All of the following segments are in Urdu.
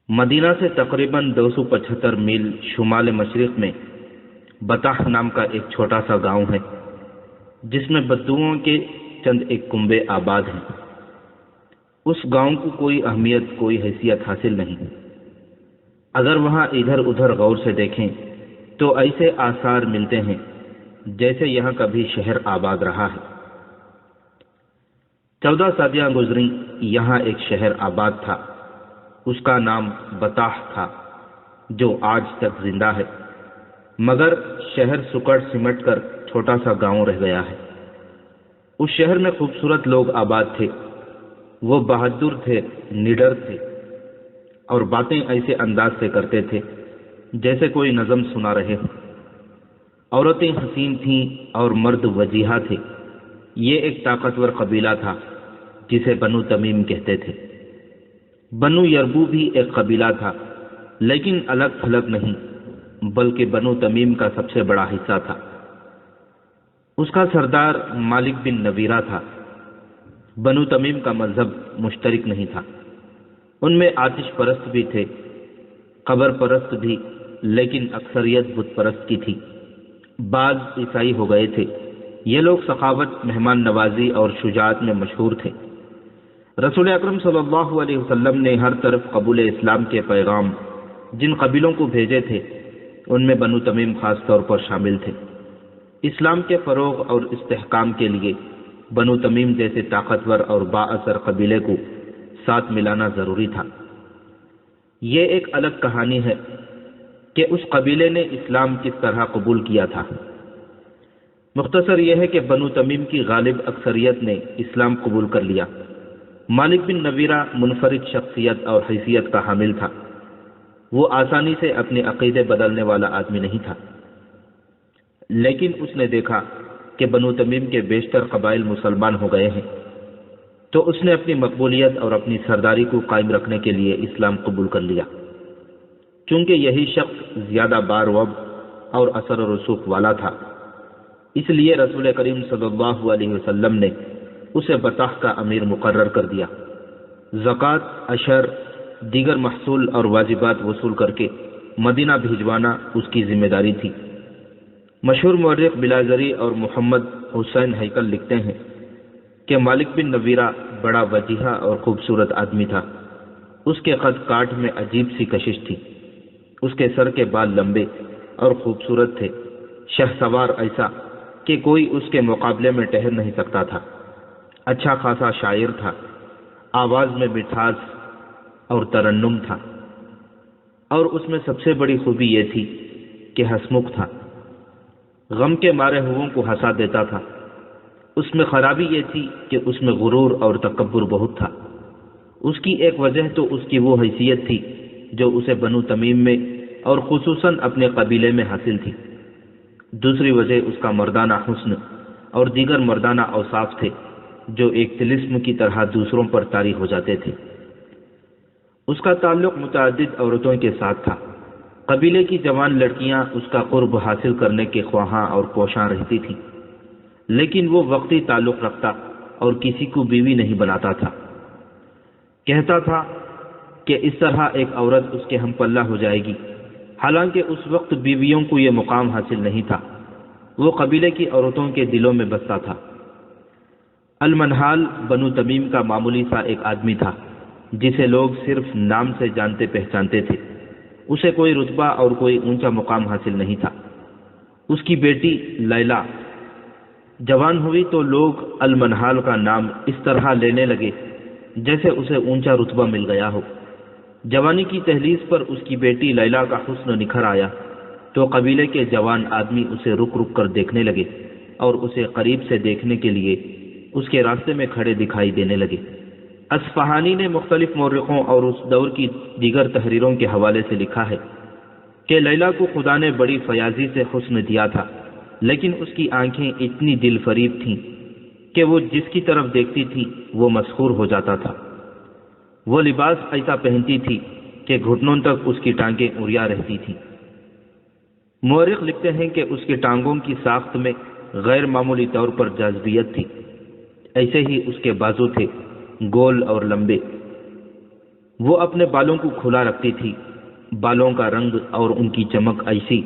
مدینہ سے تقریباً 275 میل شمال مشرق میں بطح نام کا ایک چھوٹا سا گاؤں ہے جس میں بدوؤں کے چند ایک کنبے آباد ہیں۔ اس گاؤں کو کوئی اہمیت، کوئی حیثیت حاصل نہیں۔ اگر وہاں ادھر ادھر غور سے دیکھیں تو ایسے آثار ملتے ہیں جیسے یہاں کبھی شہر آباد رہا ہے۔ 14 صدیاں گزریں، یہاں ایک شہر آباد تھا، اس کا نام بطح تھا، جو آج تک زندہ ہے، مگر شہر سکڑ سمٹ کر چھوٹا سا گاؤں رہ گیا ہے۔ اس شہر میں خوبصورت لوگ آباد تھے، وہ بہادر تھے، نڈر تھے، اور باتیں ایسے انداز سے کرتے تھے جیسے کوئی نظم سنا رہے ہوں۔ عورتیں حسین تھیں اور مرد وجیحہ تھے۔ یہ ایک طاقتور قبیلہ تھا جسے بنو تمیم کہتے تھے۔ بنو یربو بھی ایک قبیلہ تھا، لیکن الگ تھلگ نہیں، بلکہ بنو تمیم کا سب سے بڑا حصہ تھا۔ اس کا سردار مالک بن نویرہ تھا۔ بنو تمیم کا مذہب مشترک نہیں تھا، ان میں آتش پرست بھی تھے، قبر پرست بھی، لیکن اکثریت بت پرست کی تھی۔ بعض عیسائی ہو گئے تھے۔ یہ لوگ سخاوت، مہمان نوازی اور شجاعت میں مشہور تھے۔ رسول اکرم صلی اللہ علیہ وسلم نے ہر طرف قبول اسلام کے پیغام جن قبیلوں کو بھیجے تھے ان میں بنو تمیم خاص طور پر شامل تھے۔ اسلام کے فروغ اور استحکام کے لیے بنو تمیم جیسے طاقتور اور با اثر قبیلے کو ساتھ ملانا ضروری تھا۔ یہ ایک الگ کہانی ہے کہ اس قبیلے نے اسلام کس طرح قبول کیا تھا۔ مختصر یہ ہے کہ بنو تمیم کی غالب اکثریت نے اسلام قبول کر لیا۔ مالک بن نویرہ منفرد شخصیت اور حیثیت کا حامل تھا۔ وہ آسانی سے اپنے عقیدے بدلنے والا آدمی نہیں تھا، لیکن اس نے دیکھا کہ بنو تمیم کے بیشتر قبائل مسلمان ہو گئے ہیں، تو اس نے اپنی مقبولیت اور اپنی سرداری کو قائم رکھنے کے لیے اسلام قبول کر لیا۔ چونکہ یہی شخص زیادہ بار وب اور اثر و رسوخ والا تھا، اس لیے رسول کریم صلی اللہ علیہ وسلم نے اسے بطح کا امیر مقرر کر دیا۔ زکوٰۃ، عشر، دیگر محصول اور واجبات وصول کر کے مدینہ بھیجوانا اس کی ذمہ داری تھی۔ مشہور مورخ بلازری اور محمد حسین ہیکل لکھتے ہیں کہ مالک بن نویرہ بڑا وجیحہ اور خوبصورت آدمی تھا۔ اس کے قد کاٹ میں عجیب سی کشش تھی، اس کے سر کے بال لمبے اور خوبصورت تھے، شہ سوار ایسا کہ کوئی اس کے مقابلے میں ٹھہر نہیں سکتا تھا۔ اچھا خاصا شاعر تھا، آواز میں مٹھاس اور ترنم تھا، اور اس میں سب سے بڑی خوبی یہ تھی کہ ہنسمکھ تھا، غم کے مارے ہوئوں کو ہنسا دیتا تھا۔ اس میں خرابی یہ تھی کہ اس میں غرور اور تکبر بہت تھا۔ اس کی ایک وجہ تو اس کی وہ حیثیت تھی جو اسے بنو تمیم میں اور خصوصاً اپنے قبیلے میں حاصل تھی۔ دوسری وجہ اس کا مردانہ حسن اور دیگر مردانہ اوصاف تھے جو ایک طلسم کی طرح دوسروں پر طاری ہو جاتے تھے۔ اس کا تعلق متعدد عورتوں کے ساتھ تھا۔ قبیلے کی جوان لڑکیاں اس کا قرب حاصل کرنے کے خواہاں اور کوشاں رہتی تھیں، لیکن وہ وقتی تعلق رکھتا اور کسی کو بیوی نہیں بناتا تھا۔ کہتا تھا کہ اس طرح ایک عورت اس کے ہم پلہ ہو جائے گی، حالانکہ اس وقت بیویوں کو یہ مقام حاصل نہیں تھا۔ وہ قبیلے کی عورتوں کے دلوں میں بستا تھا۔ المنحال بنو تمیم کا معمولی سا ایک آدمی تھا جسے لوگ صرف نام سے جانتے پہچانتے تھے۔ اسے کوئی رتبہ اور کوئی اونچا مقام حاصل نہیں تھا۔ اس کی بیٹی لیلا جوان ہوئی تو لوگ المنحال کا نام اس طرح لینے لگے جیسے اسے اونچا رتبہ مل گیا ہو۔ جوانی کی دہلیز پر اس کی بیٹی لیلا کا حسن نکھر آیا تو قبیلے کے جوان آدمی اسے رک رک کر دیکھنے لگے اور اسے قریب سے دیکھنے کے لیے اس کے راستے میں کھڑے دکھائی دینے لگے۔ اصفہانی نے مختلف مورخوں اور اس دور کی دیگر تحریروں کے حوالے سے لکھا ہے کہ لیلا کو خدا نے بڑی فیاضی سے حسن دیا تھا، لیکن اس کی آنکھیں اتنی دل فریب تھیں کہ وہ جس کی طرف دیکھتی تھی وہ مسحور ہو جاتا تھا۔ وہ لباس ایسا پہنتی تھی کہ گھٹنوں تک اس کی ٹانگیں عریا رہتی تھیں۔ مورخ لکھتے ہیں کہ اس کی ٹانگوں کی ساخت میں غیر معمولی طور پر جاذبیت تھی، ایسے ہی اس کے بازو تھے، گول اور لمبے۔ وہ اپنے بالوں کو کھلا رکھتی تھی، بالوں کا رنگ اور ان کی چمک ایسی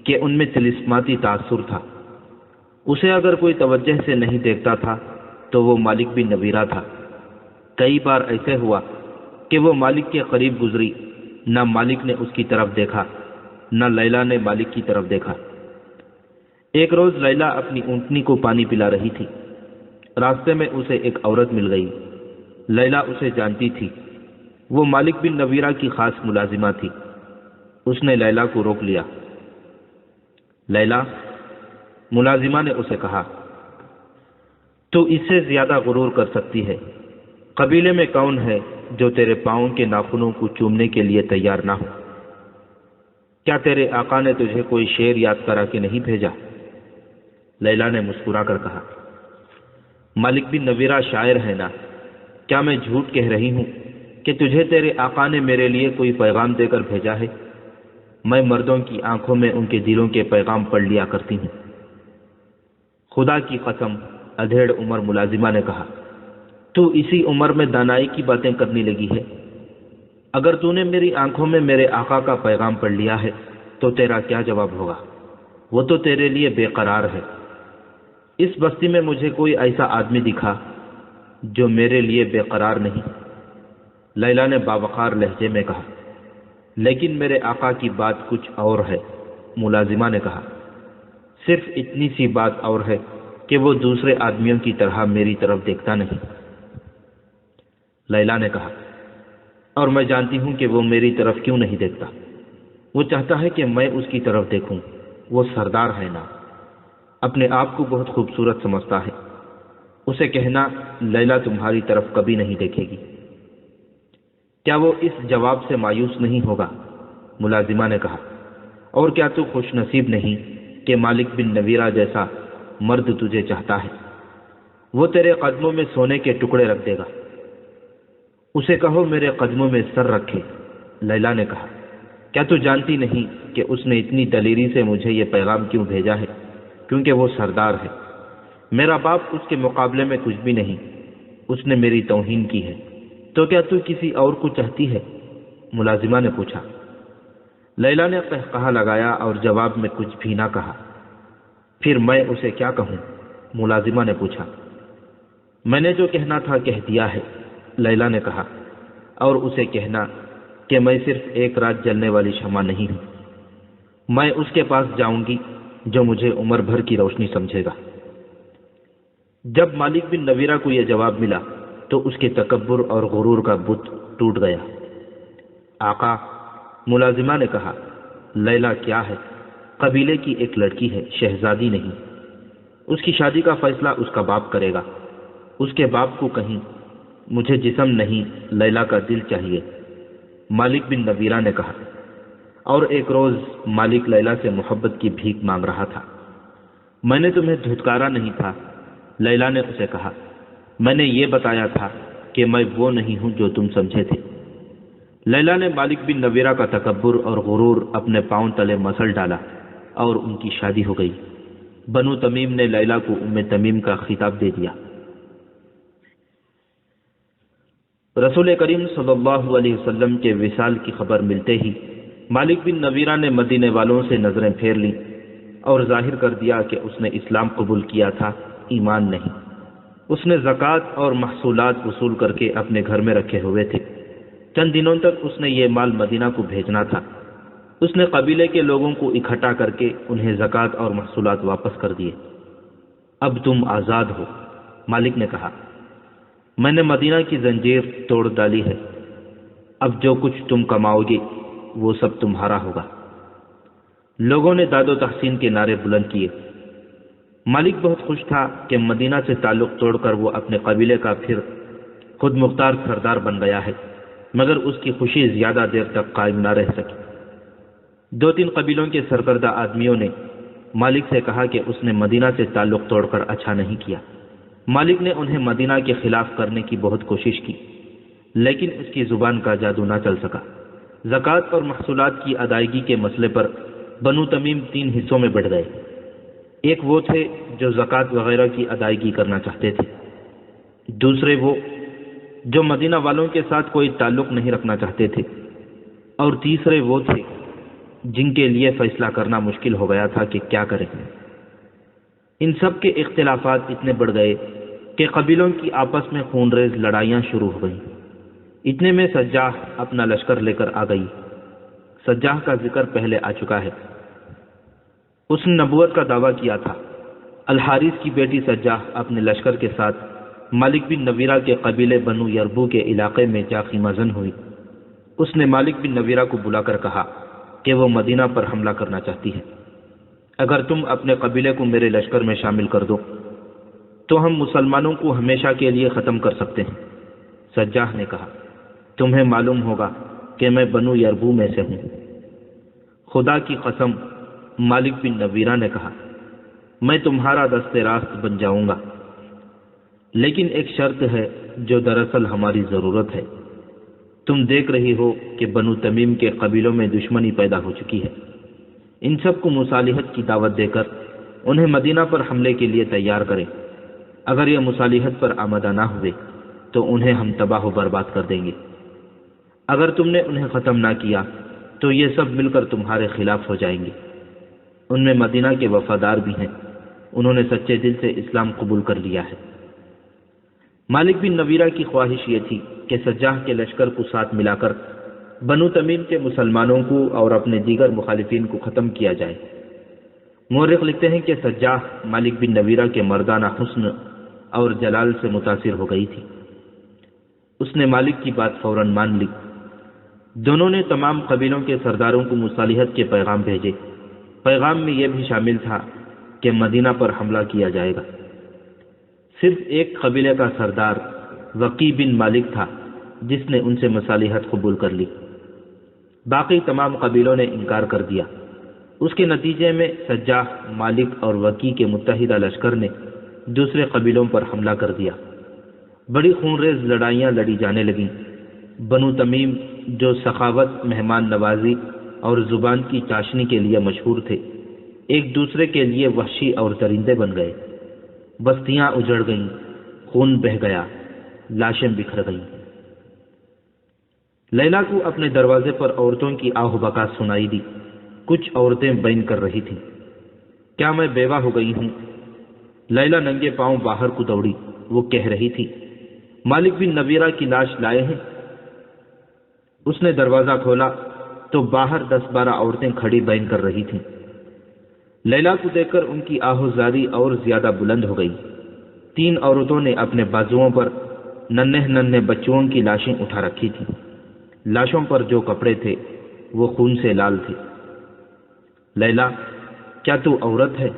کہ ان میں طلسماتی تاثر تھا۔ اسے اگر کوئی توجہ سے نہیں دیکھتا تھا تو وہ مالک بن نویرہ تھا۔ کئی بار ایسے ہوا کہ وہ مالک کے قریب گزری، نہ مالک نے اس کی طرف دیکھا نہ لیلا نے مالک کی طرف دیکھا۔ ایک روز لیلا اپنی اونٹنی کو پانی پلا رہی تھی۔ راستے میں اسے ایک عورت مل گئی۔ لیلا اسے جانتی تھی، وہ مالک بن نویرہ کی خاص ملازمہ تھی۔ اس نے لیلا کو روک لیا۔ لیلا، ملازمہ نے اسے کہا، تو اس سے زیادہ غرور کر سکتی ہے؟ قبیلے میں کون ہے جو تیرے پاؤں کے ناخنوں کو چومنے کے لیے تیار نہ ہو؟ کیا تیرے آقا نے تجھے کوئی شعر یاد کرا کے نہیں بھیجا؟ لیلا نے مسکرا کر کہا، مالک بن نویرہ شاعر ہے نا، کیا میں جھوٹ کہہ رہی ہوں کہ تجھے تیرے آقا نے میرے لیے کوئی پیغام دے کر بھیجا ہے؟ میں مردوں کی آنکھوں میں ان کے دلوں کے پیغام پڑھ لیا کرتی ہوں۔ خدا کی قسم، ادھیڑ عمر ملازمہ نے کہا، تو اسی عمر میں دانائی کی باتیں کرنے لگی ہے؟ اگر تو نے میری آنکھوں میں میرے آقا کا پیغام پڑھ لیا ہے تو تیرا کیا جواب ہوگا؟ وہ تو تیرے لیے بے قرار ہے۔ اس بستی میں مجھے کوئی ایسا آدمی دکھا جو میرے لیے بے قرار نہیں۔ لیلا نے باوقار لہجے میں کہا، لیکن میرے آقا کی بات کچھ اور ہے۔ ملازمہ نے کہا، صرف اتنی سی بات اور ہے کہ وہ دوسرے آدمیوں کی طرح میری طرف دیکھتا نہیں۔ لیلا نے کہا، اور میں جانتی ہوں کہ وہ میری طرف کیوں نہیں دیکھتا۔ وہ چاہتا ہے کہ میں اس کی طرف دیکھوں۔ وہ سردار ہے نا، اپنے آپ کو بہت خوبصورت سمجھتا ہے۔ اسے کہنا لیلا تمہاری طرف کبھی نہیں دیکھے گی۔ کیا وہ اس جواب سے مایوس نہیں ہوگا؟ ملازمہ نے کہا، اور کیا تو خوش نصیب نہیں کہ مالک بن نویرہ جیسا مرد تجھے چاہتا ہے؟ وہ تیرے قدموں میں سونے کے ٹکڑے رکھ دے گا۔ اسے کہو میرے قدموں میں سر رکھے۔ لیلا نے کہا، کیا تو جانتی نہیں کہ اس نے اتنی دلیری سے مجھے یہ پیغام کیوں بھیجا ہے؟ کیونکہ وہ سردار ہے۔ میرا باپ اس کے مقابلے میں کچھ بھی نہیں۔ اس نے میری توہین کی ہے، تو کیا تو کسی اور کو چاہتی ہے؟ ملازمہ نے پوچھا۔ لیلا نے قہقہا لگایا اور جواب میں کچھ بھی نہ کہا۔ پھر میں اسے کیا کہوں؟ ملازمہ نے پوچھا۔ میں نے جو کہنا تھا کہہ دیا ہے، لیلا نے کہا، اور اسے کہنا کہ میں صرف ایک رات جلنے والی شمع نہیں ہوں۔ میں اس کے پاس جاؤں گی جو مجھے عمر بھر کی روشنی سمجھے گا۔ جب مالک بن نویرہ کو یہ جواب ملا تو اس کے تکبر اور غرور کا بت ٹوٹ گیا۔ آقا، ملازمہ نے کہا، لیلا کیا ہے؟ قبیلے کی ایک لڑکی ہے، شہزادی نہیں۔ اس کی شادی کا فیصلہ اس کا باپ کرے گا۔ اس کے باپ کو کہیں مجھے جسم نہیں لیلا کا دل چاہیے، مالک بن نویرہ نے کہا۔ اور ایک روز مالک لیلا سے محبت کی بھیک مانگ رہا تھا۔ میں نے تمہیں دھتکارا نہیں تھا، لیلا نے اسے کہا، میں نے یہ بتایا تھا کہ میں وہ نہیں ہوں جو تم سمجھے تھے۔ لیلا نے مالک بن نویرہ کا تکبر اور غرور اپنے پاؤں تلے مسل ڈالا اور ان کی شادی ہو گئی۔ بنو تمیم نے لیلا کو ام تمیم کا خطاب دے دیا۔ رسول کریم صلی اللہ علیہ وسلم کے وصال کی خبر ملتے ہی مالک بن نویرہ نے مدینے والوں سے نظریں پھیر لیں اور ظاہر کر دیا کہ اس نے اسلام قبول کیا تھا، ایمان نہیں۔ اس نے زکوٰۃ اور محصولات وصول کر کے اپنے گھر میں رکھے ہوئے تھے۔ چند دنوں تک اس نے یہ مال مدینہ کو بھیجنا تھا۔ اس نے قبیلے کے لوگوں کو اکٹھا کر کے انہیں زکوٰۃ اور محصولات واپس کر دیے۔ اب تم آزاد ہو، مالک نے کہا۔ میں نے مدینہ کی زنجیر توڑ ڈالی ہے، اب جو کچھ تم کماؤ گے وہ سب تمہارا ہوگا۔ لوگوں نے داد و تحسین کے نعرے بلند کیے۔ مالک بہت خوش تھا کہ مدینہ سے تعلق توڑ کر وہ اپنے قبیلے کا پھر خود مختار سردار بن گیا ہے، مگر اس کی خوشی زیادہ دیر تک قائم نہ رہ سکی۔ 2-3 قبیلوں کے سرکردہ آدمیوں نے مالک سے کہا کہ اس نے مدینہ سے تعلق توڑ کر اچھا نہیں کیا۔ مالک نے انہیں مدینہ کے خلاف کرنے کی بہت کوشش کی، لیکن اس کی زبان کا جادو نہ چل سکا۔ زکوٰۃ اور محصولات کی ادائیگی کے مسئلے پر بنو تمیم 3 حصوں میں بٹ گئے۔ ایک وہ تھے جو زکوٰۃ وغیرہ کی ادائیگی کرنا چاہتے تھے، دوسرے وہ جو مدینہ والوں کے ساتھ کوئی تعلق نہیں رکھنا چاہتے تھے، اور تیسرے وہ تھے جن کے لیے فیصلہ کرنا مشکل ہو گیا تھا کہ کیا کریں۔ ان سب کے اختلافات اتنے بڑھ گئے کہ قبیلوں کی آپس میں خون ریز لڑائیاں شروع ہو گئیں۔ اتنے میں سجاح اپنا لشکر لے کر آ گئی۔ سجاح کا ذکر پہلے آ چکا ہے۔ اس نے نبوت کا دعویٰ کیا تھا۔ الحارث کی بیٹی سجاح اپنے لشکر کے ساتھ مالک بن نویرہ کے قبیلے بنو یربو کے علاقے میں جا خیمہ زن ہوئی۔ اس نے مالک بن نویرہ کو بلا کر کہا کہ وہ مدینہ پر حملہ کرنا چاہتی ہے۔ اگر تم اپنے قبیلے کو میرے لشکر میں شامل کر دو تو ہم مسلمانوں کو ہمیشہ کے لیے ختم کر سکتے ہیں۔ سجاح نے کہا، تمہیں معلوم ہوگا کہ میں بنو یربو میں سے ہوں۔ خدا کی قسم، مالک بن نویرہ نے کہا، میں تمہارا دست راست بن جاؤں گا، لیکن ایک شرط ہے جو دراصل ہماری ضرورت ہے۔ تم دیکھ رہی ہو کہ بنو تمیم کے قبیلوں میں دشمنی پیدا ہو چکی ہے۔ ان سب کو مصالحت کی دعوت دے کر انہیں مدینہ پر حملے کے لیے تیار کریں۔ اگر یہ مصالحت پر آمادہ نہ ہوئے تو انہیں ہم تباہ و برباد کر دیں گے۔ اگر تم نے انہیں ختم نہ کیا تو یہ سب مل کر تمہارے خلاف ہو جائیں گے۔ ان میں مدینہ کے وفادار بھی ہیں، انہوں نے سچے دل سے اسلام قبول کر لیا ہے۔ مالک بن نویرہ کی خواہش یہ تھی کہ سجاح کے لشکر کو ساتھ ملا کر بنو تمیم کے مسلمانوں کو اور اپنے دیگر مخالفین کو ختم کیا جائے۔ مورخ لکھتے ہیں کہ سجاح مالک بن نویرہ کے مردانہ حسن اور جلال سے متاثر ہو گئی تھی۔ اس نے مالک کی بات فوراً مان لی۔ دونوں نے تمام قبیلوں کے سرداروں کو مصالحت کے پیغام بھیجے۔ پیغام میں یہ بھی شامل تھا کہ مدینہ پر حملہ کیا جائے گا۔ صرف ایک قبیلے کا سردار وقی بن مالک تھا جس نے ان سے مصالحت قبول کر لی، باقی تمام قبیلوں نے انکار کر دیا۔ اس کے نتیجے میں سجاح، مالک اور وقی کے متحدہ لشکر نے دوسرے قبیلوں پر حملہ کر دیا۔ بڑی خونریز لڑائیاں لڑی جانے لگیں۔ بنو تمیم جو سخاوت، مہمان نوازی اور زبان کی چاشنی کے لیے مشہور تھے، ایک دوسرے کے لیے وحشی اور درندے بن گئے۔ بستیاں اجڑ گئیں، خون بہہ گیا، لاشیں بکھر گئیں۔ لیلا کو اپنے دروازے پر عورتوں کی آہ بکا سنائی دی۔ کچھ عورتیں بین کر رہی تھیں، کیا میں بیوہ ہو گئی ہوں؟ لیلا ننگے پاؤں باہر کو دوڑی۔ وہ کہہ رہی تھی، مالک بن نویرہ کی لاش لائے ہیں؟ اس نے دروازہ کھولا تو باہر 10-12 عورتیں کھڑی بین کر رہی تھیں۔ لیلا کو دیکھ کر ان کی آہوزاری اور زیادہ بلند ہو گئی۔ 3 عورتوں نے اپنے بازوؤں پر ننھے بچوں کی لاشیں اٹھا رکھی تھیں۔ لاشوں پر جو کپڑے تھے وہ خون سے لال تھے۔ لیلا، کیا تو عورت ہے؟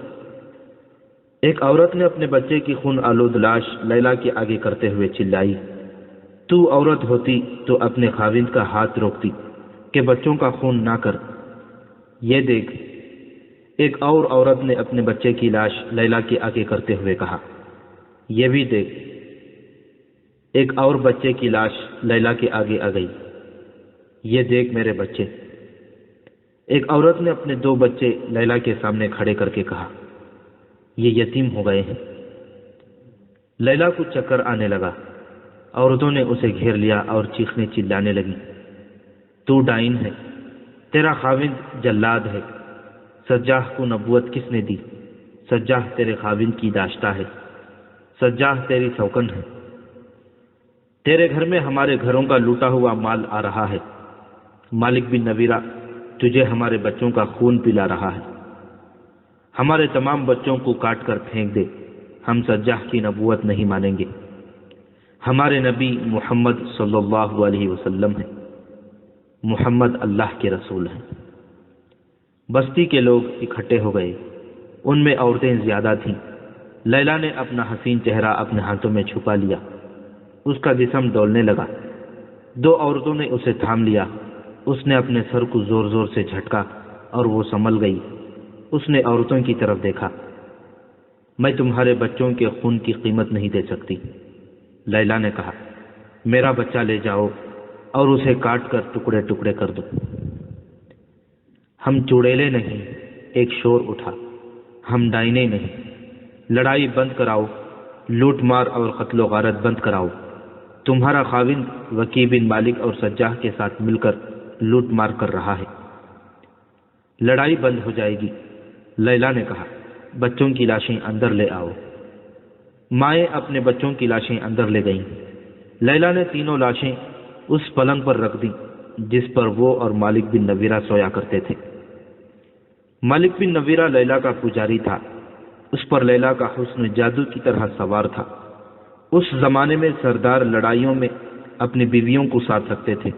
ایک عورت نے اپنے بچے کی خون آلود لاش لیلا کے آگے کرتے ہوئے چلائی، تو عورت ہوتی تو اپنے خاوند کا ہاتھ روکتی کہ بچوں کا خون نہ کر۔ یہ دیکھ، ایک اور عورت نے اپنے بچے کی لاش لیلا کے آگے کرتے ہوئے کہا، یہ بھی دیکھ۔ ایک اور بچے کی لاش لیلا کے آگے آ گئی، یہ دیکھ میرے بچے۔ ایک عورت نے اپنے 2 بچے لیلا کے سامنے کھڑے کر کے کہا، یہ یتیم ہو گئے ہیں۔ لیلا کو چکر آنے لگا۔ عورتوں نے اسے گھیر لیا اور چیخنے چلانے لگی، تو ڈائن ہے، تیرا خاوند جلاد ہے۔ سجاح کو نبوت کس نے دی؟ سجاح تیرے خاوند کی داشتہ ہے، سجاح تیری سوکن ہے۔ تیرے گھر میں ہمارے گھروں کا لوٹا ہوا مال آ رہا ہے۔ مالک بن نویرہ تجھے ہمارے بچوں کا خون پلا رہا ہے۔ ہمارے تمام بچوں کو کاٹ کر پھینک دے، ہم سجاح کی نبوت نہیں مانیں گے۔ ہمارے نبی محمد صلی اللہ علیہ وسلم ہیں، محمد اللہ کے رسول ہیں۔ بستی کے لوگ اکٹھے ہو گئے، ان میں عورتیں زیادہ تھیں۔ لیلا نے اپنا حسین چہرہ اپنے ہاتھوں میں چھپا لیا، اس کا جسم ڈولنے لگا۔ 2 عورتوں نے اسے تھام لیا، اس نے اپنے سر کو زور زور سے جھٹکا اور وہ سنبھل گئی۔ اس نے عورتوں کی طرف دیکھا، میں تمہارے بچوں کے خون کی قیمت نہیں دے سکتی۔ لیلا نے کہا، میرا بچہ لے جاؤ اور اسے کاٹ کر ٹکڑے ٹکڑے کر دو۔ ہم چڑیلے نہیں، ایک شور اٹھا، ہم ڈائنے نہیں۔ لڑائی بند کراؤ، لوٹ مار اور قتل و غارت بند کراؤ۔ تمہارا خاوند وکی بن مالک اور سجاح کے ساتھ مل کر لوٹ مار کر رہا ہے، لڑائی بند ہو جائے گی۔ لیلا نے کہا، بچوں کی لاشیں اندر لے آؤ۔ مائیں اپنے بچوں کی لاشیں اندر لے گئیں۔ لیلا نے تینوں لاشیں اس پلنگ پر رکھ دیں جس پر وہ اور مالک بن نویرہ سویا کرتے تھے۔ مالک بن نویرہ لیلا کا پجاری تھا، اس پر لیلا کا حسن جادو کی طرح سوار تھا۔ اس زمانے میں سردار لڑائیوں میں اپنی بیویوں کو ساتھ رکھتے تھے،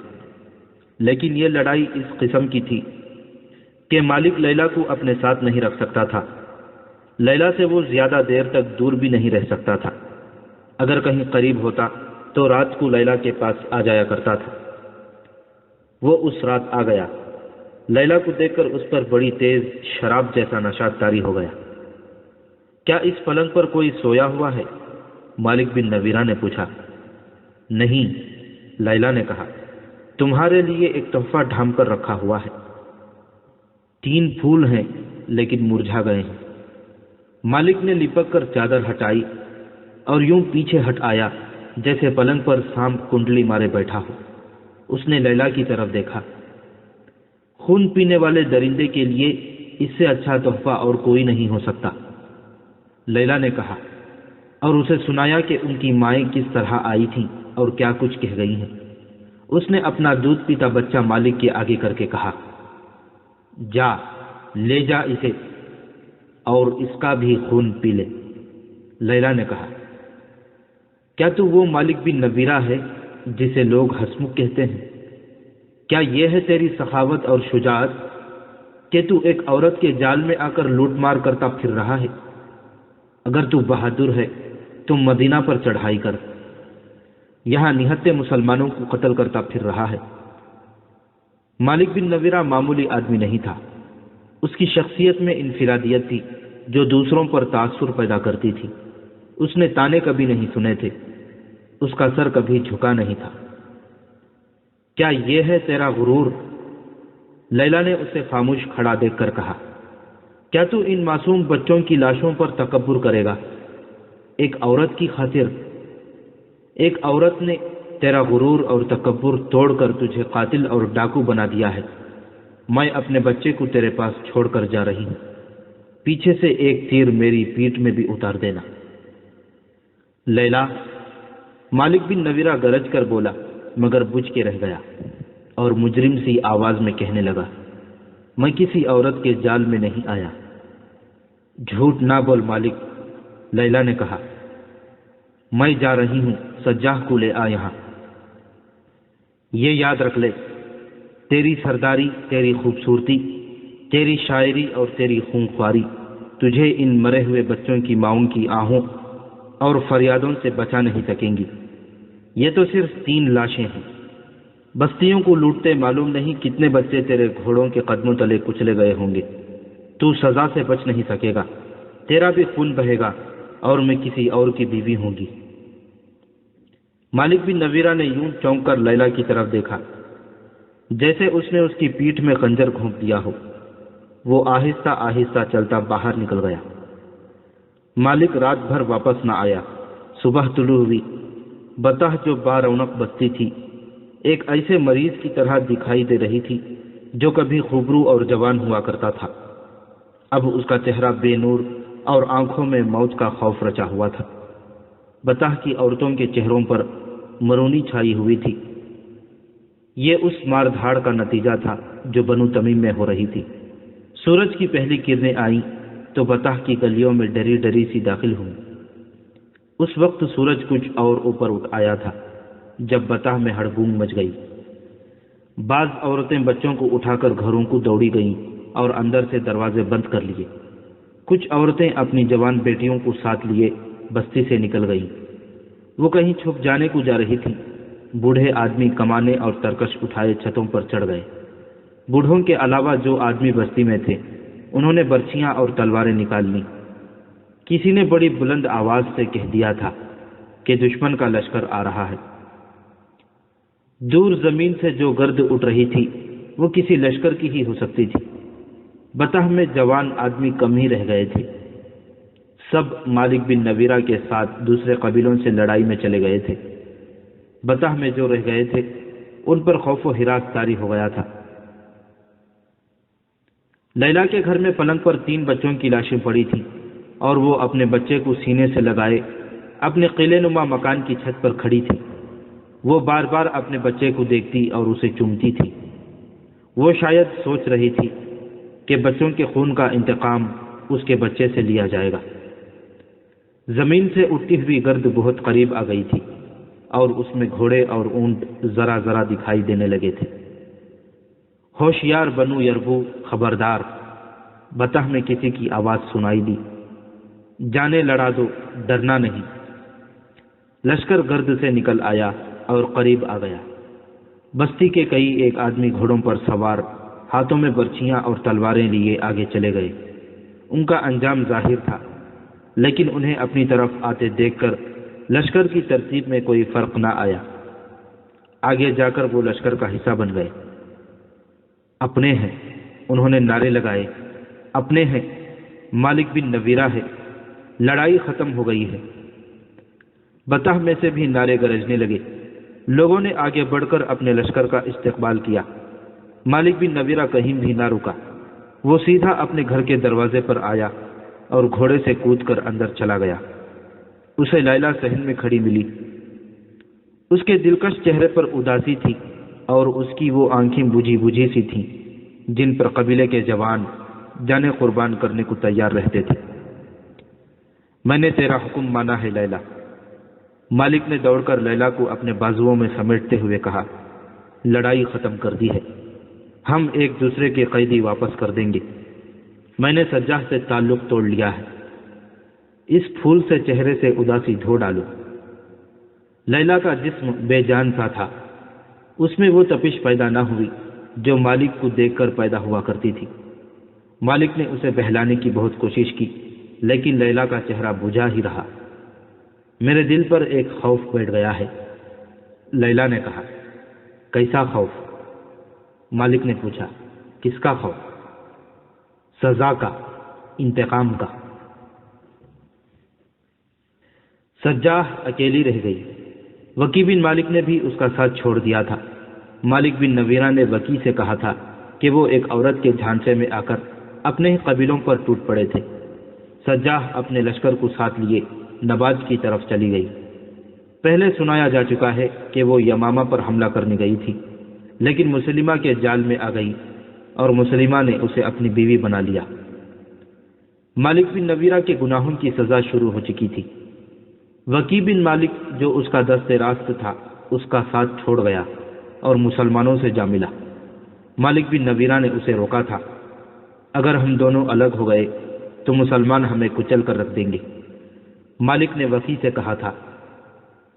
لیکن یہ لڑائی اس قسم کی تھی کہ مالک لیلا کو اپنے ساتھ نہیں رکھ سکتا تھا۔ لیلا سے وہ زیادہ دیر تک دور بھی نہیں رہ سکتا تھا۔ اگر کہیں قریب ہوتا تو رات کو لیلا کے پاس آ جایا کرتا تھا۔ وہ اس رات آ گیا۔ لیلا کو دیکھ کر اس پر بڑی تیز شراب جیسا نشہ طاری ہو گیا۔ کیا اس پلنگ پر کوئی سویا ہوا ہے؟ مالک بن نویرہ نے پوچھا۔ نہیں، لیلا نے کہا، تمہارے لیے ایک تحفہ ڈھانپ کر رکھا ہوا ہے۔ 3 پھول ہیں لیکن مرجھا گئے ہیں۔ مالک نے لپک کر چادر ہٹائی اور یوں پیچھے ہٹ آیا جیسے پلنگ پر سانپ کنڈلی مارے بیٹھا ہو۔ اس نے لیلا کی طرف دیکھا۔ خون پینے والے درندے کے لیے اس سے اچھا تحفہ اور کوئی نہیں ہو سکتا، لیلا نے کہا، اور اسے سنایا کہ ان کی مائیں کس طرح آئی تھیں اور کیا کچھ کہہ گئی ہیں۔ اس نے اپنا دودھ پیتا بچہ مالک کے آگے کر کے کہا، جا لے جا اسے اور اس کا بھی خون پی لے۔ لیلا نے کہا، کیا تو وہ مالک بن نویرہ ہے جسے لوگ ہسمکھ کہتے ہیں؟ کیا یہ ہے تیری سخاوت اور شجاعت کہ تو ایک عورت کے جال میں آ کر لوٹ مار کرتا پھر رہا ہے؟ اگر تو بہادر ہے تو مدینہ پر چڑھائی کر، یہاں نہتے مسلمانوں کو قتل کرتا پھر رہا ہے۔ مالک بن نویرہ معمولی آدمی نہیں تھا۔ اس کی شخصیت میں انفرادیت تھی جو دوسروں پر تاثر پیدا کرتی تھی۔ اس نے تانے کبھی نہیں سنے تھے، اس کا سر کبھی جھکا نہیں تھا۔ کیا یہ ہے تیرا غرور؟ لیلا نے اسے خاموش کھڑا دیکھ کر کہا، کیا تو ان معصوم بچوں کی لاشوں پر تکبر کرے گا؟ ایک عورت کی خاطر؟ ایک عورت نے تیرا غرور اور تکبر توڑ کر تجھے قاتل اور ڈاکو بنا دیا ہے۔ میں اپنے بچے کو تیرے پاس چھوڑ کر جا رہی ہوں، پیچھے سے ایک تیر میری پیٹھ میں بھی اتار دینا۔ لیلا، مالک بن نویرہ گرج کر بولا مگر بجھ کے رہ گیا اور مجرم سی آواز میں کہنے لگا، میں کسی عورت کے جال میں نہیں آیا۔ جھوٹ نہ بول مالک، لیلا نے کہا، میں جا رہی ہوں، سجاح کو لے آ یہاں۔ یہ یاد رکھ لے، تیری سرداری، تیری خوبصورتی، تیری شاعری اور تیری خونخواری تجھے ان مرے ہوئے بچوں کی ماؤں کی آہوں اور فریادوں سے بچا نہیں سکیں گی۔ یہ تو صرف 3 لاشیں ہیں، بستیوں کو لوٹتے معلوم نہیں کتنے بچے تیرے گھوڑوں کے قدموں تلے کچلے گئے ہوں گے۔ تو سزا سے بچ نہیں سکے گا، تیرا بھی خون بہے گا اور میں کسی اور کی بیوی ہوں گی۔ مالک بن نویرہ نے یوں چونک کر لیلا کی طرف دیکھا جیسے اس نے اس کی پیٹھ میں خنجر گھونپ دیا ہو۔ وہ آہستہ آہستہ چلتا باہر نکل گیا۔ مالک رات بھر واپس نہ آیا۔ صبح طلوع ہوئی۔ بطح جو بارونق بستی تھی ایک ایسے مریض کی طرح دکھائی دے رہی تھی جو کبھی خوبرو اور جوان ہوا کرتا تھا۔ اب اس کا چہرہ بے نور اور آنکھوں میں موت کا خوف رچا ہوا تھا۔ بطح کی عورتوں کے چہروں پر مرونی چھائی ہوئی تھی۔ یہ اس مار دھاڑ کا نتیجہ تھا جو بنو تمیم میں ہو رہی تھی۔ سورج کی پہلی کرنیں آئیں تو بطح کی گلیوں میں ڈری ڈری سی داخل ہوئی۔ اس وقت سورج کچھ اور اوپر اٹھ آیا تھا جب بطح میں ہڑبونگ مچ گئی۔ بعض عورتیں بچوں کو اٹھا کر گھروں کو دوڑی گئیں اور اندر سے دروازے بند کر لیے۔ کچھ عورتیں اپنی جوان بیٹیوں کو ساتھ لیے بستی سے نکل گئیں۔ وہ کہیں چھپ جانے کو جا رہی تھیں۔ بوڑھے آدمی کمانے اور ترکش اٹھائے چھتوں پر چڑھ گئے۔ بوڑھوں کے علاوہ جو آدمی بستی میں تھے انہوں نے برچیاں اور تلواریں نکال لیں۔ کسی نے بڑی بلند آواز سے کہہ دیا تھا کہ دشمن کا لشکر آ رہا ہے۔ دور زمین سے جو گرد اٹھ رہی تھی وہ کسی لشکر کی ہی ہو سکتی تھی۔ بطح میں جوان آدمی کم ہی رہ گئے تھے۔ سب مالک بن نویرہ کے ساتھ دوسرے قبیلوں سے لڑائی میں چلے گئے تھے۔ بطح میں جو رہ گئے تھے ان پر خوف و ہراس طاری ہو گیا تھا۔ لیلا کے گھر میں پلنگ پر 3 بچوں کی لاشیں پڑی تھیں اور وہ اپنے بچے کو سینے سے لگائے اپنے قلعے نما مکان کی چھت پر کھڑی تھی۔ وہ بار بار اپنے بچے کو دیکھتی اور اسے چومتی تھی۔ وہ شاید سوچ رہی تھی کہ بچوں کے خون کا انتقام اس کے بچے سے لیا جائے گا۔ زمین سے اٹھتی ہوئی گرد بہت قریب آ گئی تھی اور اس میں گھوڑے اور اونٹ ذرا ذرا دکھائی دینے لگے تھے۔ ہوشیار بنو یربو، خبردار! بطح میں کسی کی آواز سنائی دی، جانے لڑا دو، ڈرنا نہیں۔ لشکر گرد سے نکل آیا اور قریب آ گیا۔ بستی کے کئی ایک آدمی گھوڑوں پر سوار، ہاتھوں میں برچھیاں اور تلواریں لیے آگے چلے گئے۔ ان کا انجام ظاہر تھا، لیکن انہیں اپنی طرف آتے دیکھ کر لشکر کی ترتیب میں کوئی فرق نہ آیا۔ آگے جا کر وہ لشکر کا حصہ بن گئے۔ اپنے ہیں، انہوں نے نعرے لگائے، اپنے ہیں، مالک بن نویرہ ہے، لڑائی ختم ہو گئی ہے۔ بطح میں سے بھی نعرے گرجنے لگے۔ لوگوں نے آگے بڑھ کر اپنے لشکر کا استقبال کیا۔ مالک بن نویرہ کہیں بھی نہ رکا۔ وہ سیدھا اپنے گھر کے دروازے پر آیا اور گھوڑے سے کود کر اندر چلا گیا۔ اسے لیلا صحن میں کھڑی ملی۔ اس کے دلکش چہرے پر اداسی تھی اور اس کی وہ آنکھیں بجھی بجھی سی تھیں جن پر قبیلے کے جوان جانیں قربان کرنے کو تیار رہتے تھے۔ میں نے تیرا حکم مانا ہے لیلا، مالک نے دوڑ کر لیلا کو اپنے بازوؤں میں سمیٹتے ہوئے کہا۔ لڑائی ختم کر دی ہے، ہم ایک دوسرے کے قیدی واپس کر دیں گے۔ میں نے سجاہ سے تعلق توڑ لیا ہے، اس پھول سے چہرے سے اداسی دھو ڈالو۔ لیلا کا جسم بے جان سا تھا، اس میں وہ تپش پیدا نہ ہوئی جو مالک کو دیکھ کر پیدا ہوا کرتی تھی۔ مالک نے اسے بہلانے کی بہت کوشش کی، لیکن لیلا کا چہرہ بجھا ہی رہا۔ میرے دل پر ایک خوف بیٹھ گیا ہے، لیلا نے کہا۔ کیسا خوف؟ مالک نے پوچھا۔ کس کا خوف؟ سزا کا، انتقام کا۔ سجاہ اکیلی رہ گئی۔ وکی بن مالک نے بھی اس کا ساتھ چھوڑ دیا تھا۔ مالک بن نویرہ نے وکی سے کہا تھا کہ وہ ایک عورت کے جھانسے میں آ کر اپنے ہی قبیلوں پر ٹوٹ پڑے تھے۔ سجاہ اپنے لشکر کو ساتھ لیے نباج کی طرف چلی گئی۔ پہلے سنایا جا چکا ہے کہ وہ یمامہ پر حملہ کرنے گئی تھی، لیکن مسلمہ کے جال میں آ گئی اور مسلمہ نے اسے اپنی بیوی بنا لیا۔ مالک بن نویرہ کے گناہوں کی سزا شروع ہو چکی تھی۔ وکی بن مالک جو اس کا دست راست تھا اس کا ساتھ چھوڑ گیا اور مسلمانوں سے جا ملا۔ مالک بن نویرہ نے اسے روکا تھا، اگر ہم دونوں الگ ہو گئے تو مسلمان ہمیں کچل کر رکھ دیں گے۔ مالک نے وکی سے کہا تھا،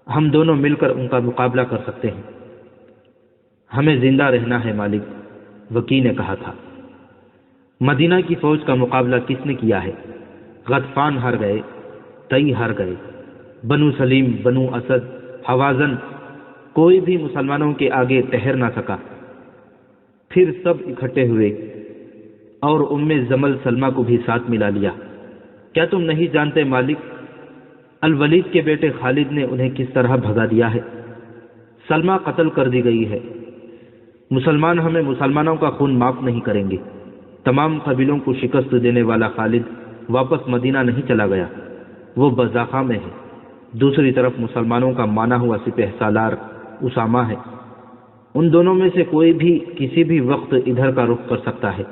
ہم دونوں مل کر ان کا مقابلہ کر سکتے ہیں۔ ہمیں زندہ رہنا ہے مالک، وکی نے کہا تھا۔ مدینہ کی فوج کا مقابلہ کس نے کیا ہے؟ غطفان ہار گئے، تئی ہار گئے، بنو سلیم، بنو اسد، حوازن، کوئی بھی مسلمانوں کے آگے ٹھہر نہ سکا۔ پھر سب اکٹھے ہوئے اور ام زمل سلمہ کو بھی ساتھ ملا لیا۔ کیا تم نہیں جانتے مالک، الولید کے بیٹے خالد نے انہیں کس طرح بھگا دیا ہے؟ سلمہ قتل کر دی گئی ہے۔ مسلمان ہمیں مسلمانوں کا خون معاف نہیں کریں گے۔ تمام قبیلوں کو شکست دینے والا خالد واپس مدینہ نہیں چلا گیا، وہ بزاخہ میں ہے۔ دوسری طرف مسلمانوں کا مانا ہوا سپہ سالار اسامہ ہے۔ ان دونوں میں سے کوئی بھی کسی بھی وقت ادھر کا رخ کر سکتا ہے۔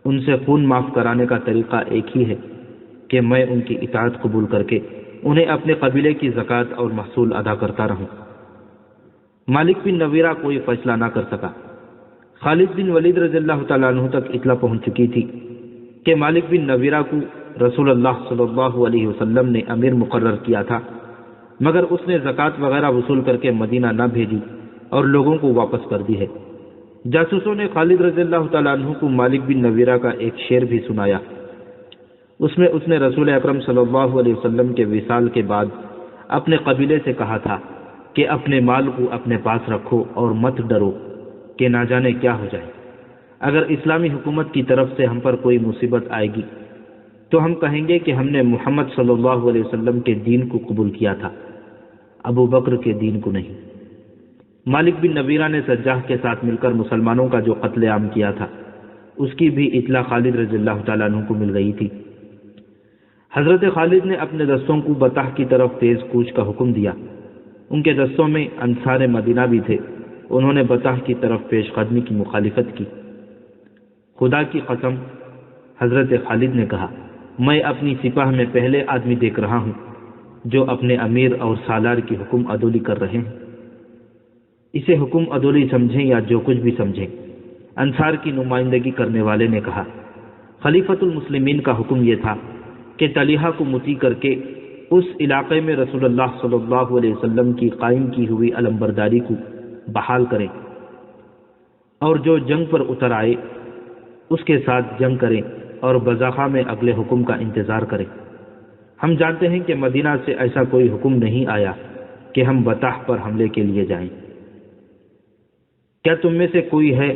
ان سے خون معاف کرانے کا طریقہ ایک ہی ہے کہ میں ان کی اطاعت قبول کر کے انہیں اپنے قبیلے کی زکوٰۃ اور محصول ادا کرتا رہوں۔ مالک بن نویرہ کوئی فیصلہ نہ کر سکا۔ خالد بن ولید رضی اللہ تعالیٰ عنہ تک اطلاع پہنچ چکی تھی کہ مالک بن نویرہ کو رسول اللہ صلی اللہ علیہ وسلم نے امیر مقرر کیا تھا، مگر اس نے زکوٰۃ وغیرہ وصول کر کے مدینہ نہ بھیجی اور لوگوں کو واپس کر دی ہے۔ جاسوسوں نے خالد رضی اللہ تعالیٰ عنہ کو مالک بن نویرہ کا ایک شعر بھی سنایا۔ اس میں اس نے رسول اکرم صلی اللہ علیہ وسلم کے وصال کے بعد اپنے قبیلے سے کہا تھا کہ اپنے مال کو اپنے پاس رکھو اور مت ڈرو کہ نہ جانے کیا ہو جائے۔ اگر اسلامی حکومت کی طرف سے ہم پر کوئی مصیبت آئے گی تو ہم کہیں گے کہ ہم نے محمد صلی اللہ علیہ وسلم کے دین کو قبول کیا تھا، ابو بکر کے دین کو نہیں۔ مالک بن نویرہ نے سجاح کے ساتھ مل کر مسلمانوں کا جو قتل عام کیا تھا اس کی بھی اطلاع خالد رضی اللہ تعالیٰ عنہ کو مل گئی تھی۔ حضرت خالد نے اپنے دستوں کو بطح کی طرف تیز کوچ کا حکم دیا۔ ان کے دستوں میں انصار مدینہ بھی تھے۔ انہوں نے بطح کی طرف پیش قدمی کی مخالفت کی۔ خدا کی قسم، حضرت خالد نے کہا، میں اپنی سپاہ میں پہلے آدمی دیکھ رہا ہوں جو اپنے امیر اور سالار کی حکم عدولی کر رہے ہیں۔ اسے حکم عدولی سمجھیں یا جو کچھ بھی سمجھیں، انصار کی نمائندگی کرنے والے نے کہا، خلیفۃ المسلمین کا حکم یہ تھا کہ طلیحہ کو مطیع کر کے اس علاقے میں رسول اللہ صلی اللہ علیہ وسلم کی قائم کی ہوئی علمبرداری کو بحال کریں، اور جو جنگ پر اتر آئے اس کے ساتھ جنگ کریں اور بذاخہ میں اگلے حکم کا انتظار کریں۔ ہم جانتے ہیں کہ مدینہ سے ایسا کوئی حکم نہیں آیا کہ ہم بطح پر حملے کے لیے جائیں۔ کیا تم میں سے کوئی ہے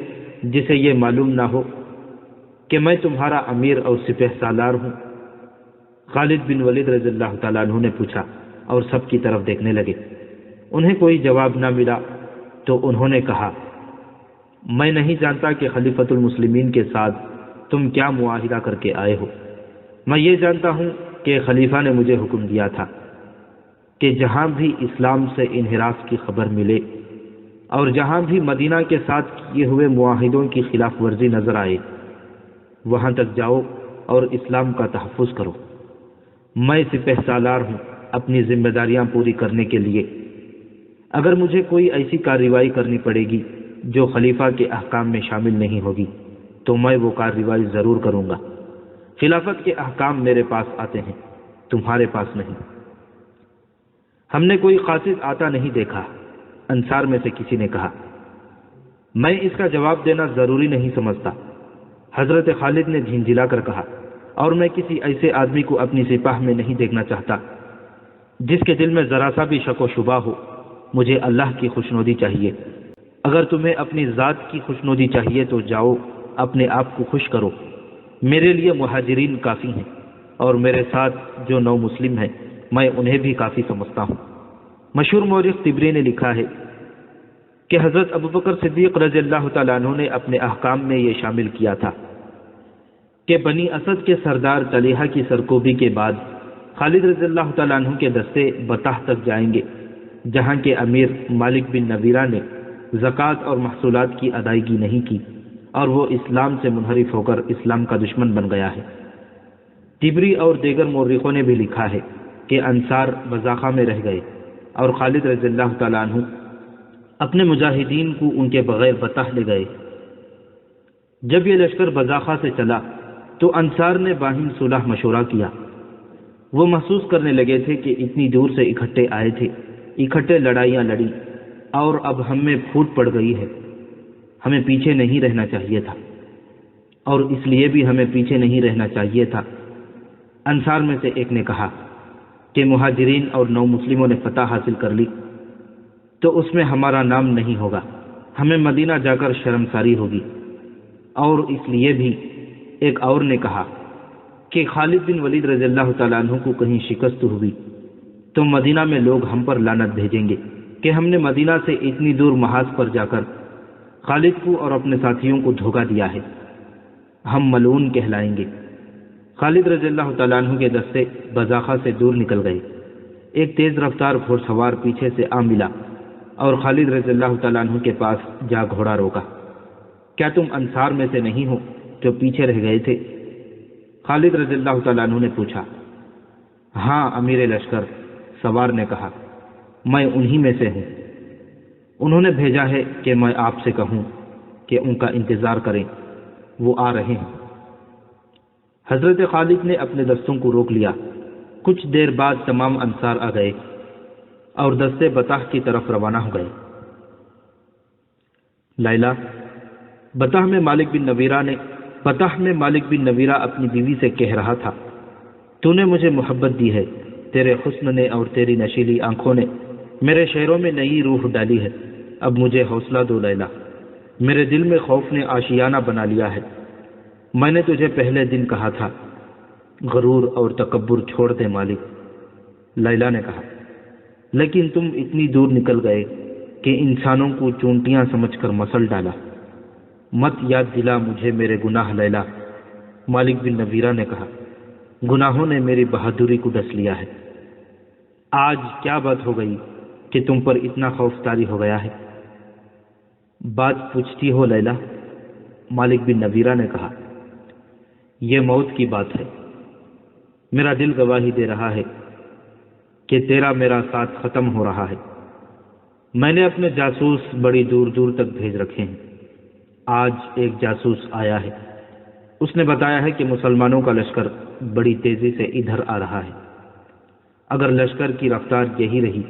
جسے یہ معلوم نہ ہو کہ میں تمہارا امیر اور سپہ سالار ہوں؟ خالد بن ولید رضی اللہ تعالیٰ عنہ نے پوچھا اور سب کی طرف دیکھنے لگے۔ انہیں کوئی جواب نہ ملا تو انہوں نے کہا، میں نہیں جانتا کہ خلیفۃ المسلمین کے ساتھ تم کیا معاہدہ کر کے آئے ہو۔ میں یہ جانتا ہوں کہ خلیفہ نے مجھے حکم دیا تھا کہ جہاں بھی اسلام سے انحراف کی خبر ملے اور جہاں بھی مدینہ کے ساتھ کیے ہوئے معاہدوں کی خلاف ورزی نظر آئے وہاں تک جاؤ اور اسلام کا تحفظ کرو۔ میں سپہ سالار ہوں اپنی ذمہ داریاں پوری کرنے کے لیے۔ اگر مجھے کوئی ایسی کارروائی کرنی پڑے گی جو خلیفہ کے احکام میں شامل نہیں ہوگی تو میں وہ کارروائی ضرور کروں گا۔ خلافت کے احکام میرے پاس آتے ہیں، تمہارے پاس نہیں۔ ہم نے کوئی قاصد آتا نہیں دیکھا، انصار میں سے کسی نے کہا۔ میں اس کا جواب دینا ضروری نہیں سمجھتا، حضرت خالد نے جھنجھلا کر کہا، اور میں کسی ایسے آدمی کو اپنی سپاہ میں نہیں دیکھنا چاہتا جس کے دل میں ذرا سا بھی شک و شبہ ہو۔ مجھے اللہ کی خوشنودی چاہیے۔ اگر تمہیں اپنی ذات کی خوشنودی چاہیے تو جاؤ اپنے آپ کو خوش کرو۔ میرے لیے مہاجرین کافی ہیں، اور میرے ساتھ جو نو مسلم ہیں میں انہیں بھی کافی سمجھتا ہوں۔ مشہور مورخ طبری نے لکھا ہے کہ حضرت ابوبکر صدیق رضی اللہ تعالیٰ عنہ نے اپنے احکام میں یہ شامل کیا تھا کہ بنی اسد کے سردار طلیحہ کی سرکوبی کے بعد خالد رضی اللہ تعالیٰ عنہ کے دستے بطح تک جائیں گے، جہاں کے امیر مالک بن نویرہ نے زکوٰۃ اور محصولات کی ادائیگی نہیں کی اور وہ اسلام سے منحرف ہو کر اسلام کا دشمن بن گیا ہے۔ طبری اور دیگر مورخوں نے بھی لکھا ہے کہ انصار بذاخہ میں رہ گئے اور خالد رضی اللہ تعالیٰ عنہ اپنے مجاہدین کو ان کے بغیر بطح لے گئے۔ جب یہ لشکر بذاخہ سے چلا تو انصار نے باہم صلح مشورہ کیا۔ وہ محسوس کرنے لگے تھے کہ اتنی دور سے اکٹھے آئے تھے، اکٹھے لڑائیاں لڑی، اور اب ہم میں پھوٹ پڑ گئی ہے۔ ہمیں پیچھے نہیں رہنا چاہیے تھا، اور اس لیے بھی ہمیں پیچھے نہیں رہنا چاہیے تھا۔ انصار میں سے ایک نے کہا کہ مہاجرین اور نو مسلموں نے فتح حاصل کر لی تو اس میں ہمارا نام نہیں ہوگا، ہمیں مدینہ جا کر شرمساری ہوگی۔ اور اس لیے بھی ایک اور نے کہا کہ خالد بن ولید رضی اللہ تعالیٰ عنہ کو کہیں شکست ہوئی تو مدینہ میں لوگ ہم پر لعنت بھیجیں گے کہ ہم نے مدینہ سے اتنی دور محاذ پر جا کر خالد کو اور اپنے ساتھیوں کو دھوکہ دیا ہے، ہم ملعون کہلائیں گے۔ خالد رضی اللہ تعالیٰ عنہ کے دستے بذاخہ سے دور نکل گئے۔ ایک تیز رفتار گھوڑ سوار پیچھے سے آ ملا اور خالد رضی اللہ تعالیٰ عنہ کے پاس جا گھوڑا روکا۔ کیا تم انصار میں سے نہیں ہو جو پیچھے رہ گئے تھے؟ خالد رضی اللہ تعالیٰ عنہ نے پوچھا۔ ہاں امیر لشکر، سوار نے کہا، میں انہی میں سے ہوں۔ انہوں نے بھیجا ہے کہ میں آپ سے کہوں کہ ان کا انتظار کریں، وہ آ رہے ہیں۔ حضرت خالد نے اپنے دستوں کو روک لیا۔ کچھ دیر بعد تمام انصار آ گئے اور دستے بطح کی طرف روانہ ہو گئے۔ لیلا، بطح میں مالک بن نویرہ اپنی بیوی سے کہہ رہا تھا، تو نے مجھے محبت دی ہے، تیرے حسن نے اور تیری نشیلی آنکھوں نے میرے شہروں میں نئی روح ڈالی ہے۔ اب مجھے حوصلہ دو لیلا، میرے دل میں خوف نے آشیانہ بنا لیا ہے۔ میں نے تجھے پہلے دن کہا تھا، غرور اور تکبر چھوڑ دے مالک، لیلا نے کہا، لیکن تم اتنی دور نکل گئے کہ انسانوں کو چونٹیاں سمجھ کر مسل ڈالا۔ مت یاد دلا مجھے میرے گناہ لیلا، مالک بن نویرہ نے کہا، گناہوں نے میری بہادری کو ڈس لیا ہے۔ آج کیا بات ہو گئی کہ تم پر اتنا خوف طاری ہو گیا ہے؟ بات پوچھتی ہو لیلا، مالک بن نویرہ نے کہا، یہ موت کی بات ہے۔ میرا دل گواہی دے رہا ہے کہ تیرا میرا ساتھ ختم ہو رہا ہے۔ میں نے اپنے جاسوس بڑی دور دور تک بھیج رکھے ہیں۔ آج ایک جاسوس آیا ہے، اس نے بتایا ہے کہ مسلمانوں کا لشکر بڑی تیزی سے ادھر آ رہا ہے۔ اگر لشکر کی رفتار یہی رہی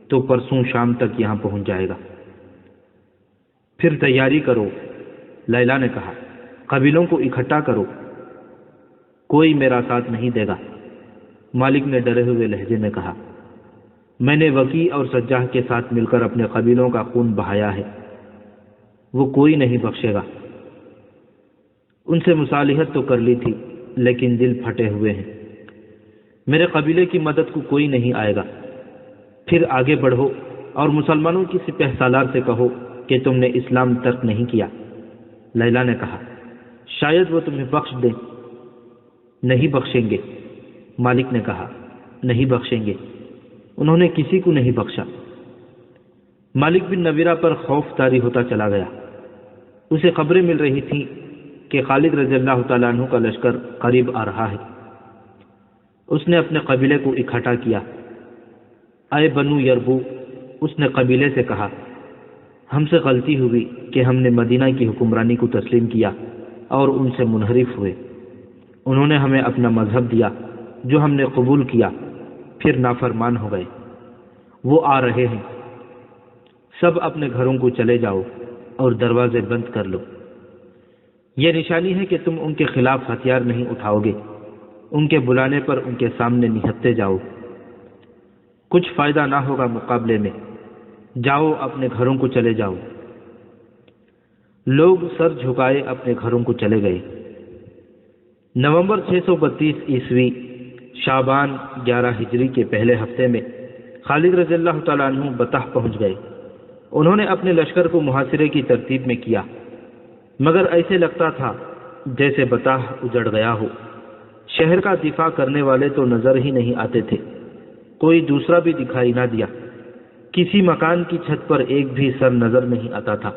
تو پرسوں شام تک یہاں پہنچ جائے گا۔ پھر تیاری کرو، لیلا نے کہا، قبیلوں کو اکٹھا کرو، کوئی میرا ساتھ نہیں دے گا۔ مالک نے ڈرے ہوئے لہجے میں کہا، میں نے وکیع اور سجاح کے ساتھ مل کر اپنے قبیلوں کا خون بہایا ہے، وہ کوئی نہیں بخشے گا۔ ان سے مصالحت تو کر لی تھی لیکن دل پھٹے ہوئے ہیں۔ میرے قبیلے کی مدد کو کوئی نہیں آئے گا۔ پھر آگے بڑھو اور مسلمانوں کی سپہ سالار سے کہو کہ تم نے اسلام ترک نہیں کیا۔ لیلا نے کہا، شاید وہ تمہیں بخش دیں۔ نہیں بخشیں گے، مالک نے کہا، نہیں بخشیں گے، انہوں نے کسی کو نہیں بخشا۔ مالک بن نویرہ پر خوف طاری ہوتا چلا گیا۔ اسے خبریں مل رہی تھیں کہ خالد رضی اللہ تعالیٰ عنہ کا لشکر قریب آ رہا ہے۔ اس نے اپنے قبیلے کو اکٹھا کیا۔ اے بنو یربو، اس نے قبیلے سے کہا، ہم سے غلطی ہوئی کہ ہم نے مدینہ کی حکمرانی کو تسلیم کیا اور ان سے منحرف ہوئے۔ انہوں نے ہمیں اپنا مذہب دیا جو ہم نے قبول کیا، پھر نافرمان ہو گئے۔ وہ آ رہے ہیں، سب اپنے گھروں کو چلے جاؤ اور دروازے بند کر لو۔ یہ نشانی ہے کہ تم ان کے خلاف ہتھیار نہیں اٹھاؤ گے، ان کے بلانے پر ان کے سامنے نہتے جاؤ۔ کچھ فائدہ نہ ہوگا مقابلے میں، جاؤ اپنے گھروں کو چلے جاؤ۔ لوگ سر جھکائے اپنے گھروں کو چلے گئے۔ نومبر 632 عیسوی شعبان 11 ہجری کے پہلے ہفتے میں خالد رضی اللہ تعالیٰ عنہ بطح پہنچ گئے۔ انہوں نے اپنے لشکر کو محاصرے کی ترتیب میں کیا، مگر ایسے لگتا تھا جیسے بطح اجڑ گیا ہو۔ شہر کا دفاع کرنے والے تو نظر ہی نہیں آتے تھے، کوئی دوسرا بھی دکھائی نہ دیا۔ کسی مکان کی چھت پر ایک بھی سر نظر نہیں آتا تھا۔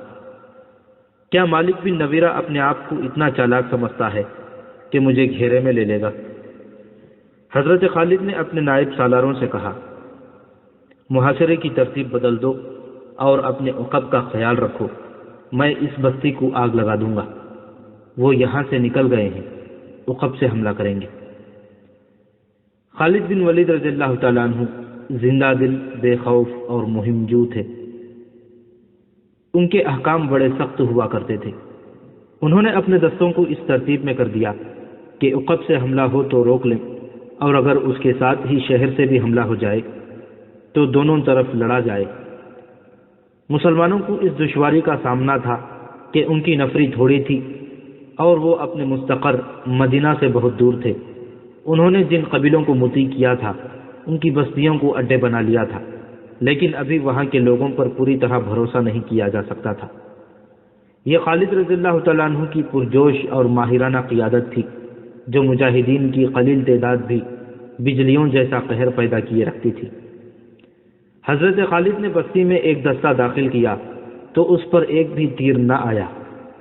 کیا مالک بن نویرہ اپنے آپ کو اتنا چالاک سمجھتا ہے کہ مجھے گھیرے میں لے لے گا؟ حضرت خالد نے اپنے نائب سالاروں سے کہا، محاصرے کی ترتیب بدل دو اور اپنے عقب کا خیال رکھو، میں اس بستی کو آگ لگا دوں گا۔ وہ یہاں سے نکل گئے ہیں، عقب سے حملہ کریں گے۔ خالد بن ولید رضی اللہ تعالیٰ عنہ زندہ دل، بے خوف اور مہم جو تھے۔ ان کے احکام بڑے سخت ہوا کرتے تھے۔ انہوں نے اپنے دستوں کو اس ترتیب میں کر دیا کہ عقب سے حملہ ہو تو روک لیں، اور اگر اس کے ساتھ ہی شہر سے بھی حملہ ہو جائے تو دونوں طرف لڑا جائے۔ مسلمانوں کو اس دشواری کا سامنا تھا کہ ان کی نفری تھوڑی تھی اور وہ اپنے مستقر مدینہ سے بہت دور تھے۔ انہوں نے جن قبیلوں کو مطیع کیا تھا ان کی بستیوں کو اڈے بنا لیا تھا، لیکن ابھی وہاں کے لوگوں پر پوری طرح بھروسہ نہیں کیا جا سکتا تھا۔ یہ خالد رضی اللہ تعالیٰ عنہ کی پرجوش اور ماہرانہ قیادت تھی جو مجاہدین کی قلیل تعداد بھی بجلیوں جیسا قہر پیدا کیے رکھتی تھی۔ حضرت خالد نے بستی میں ایک دستہ داخل کیا تو اس پر ایک بھی تیر نہ آیا،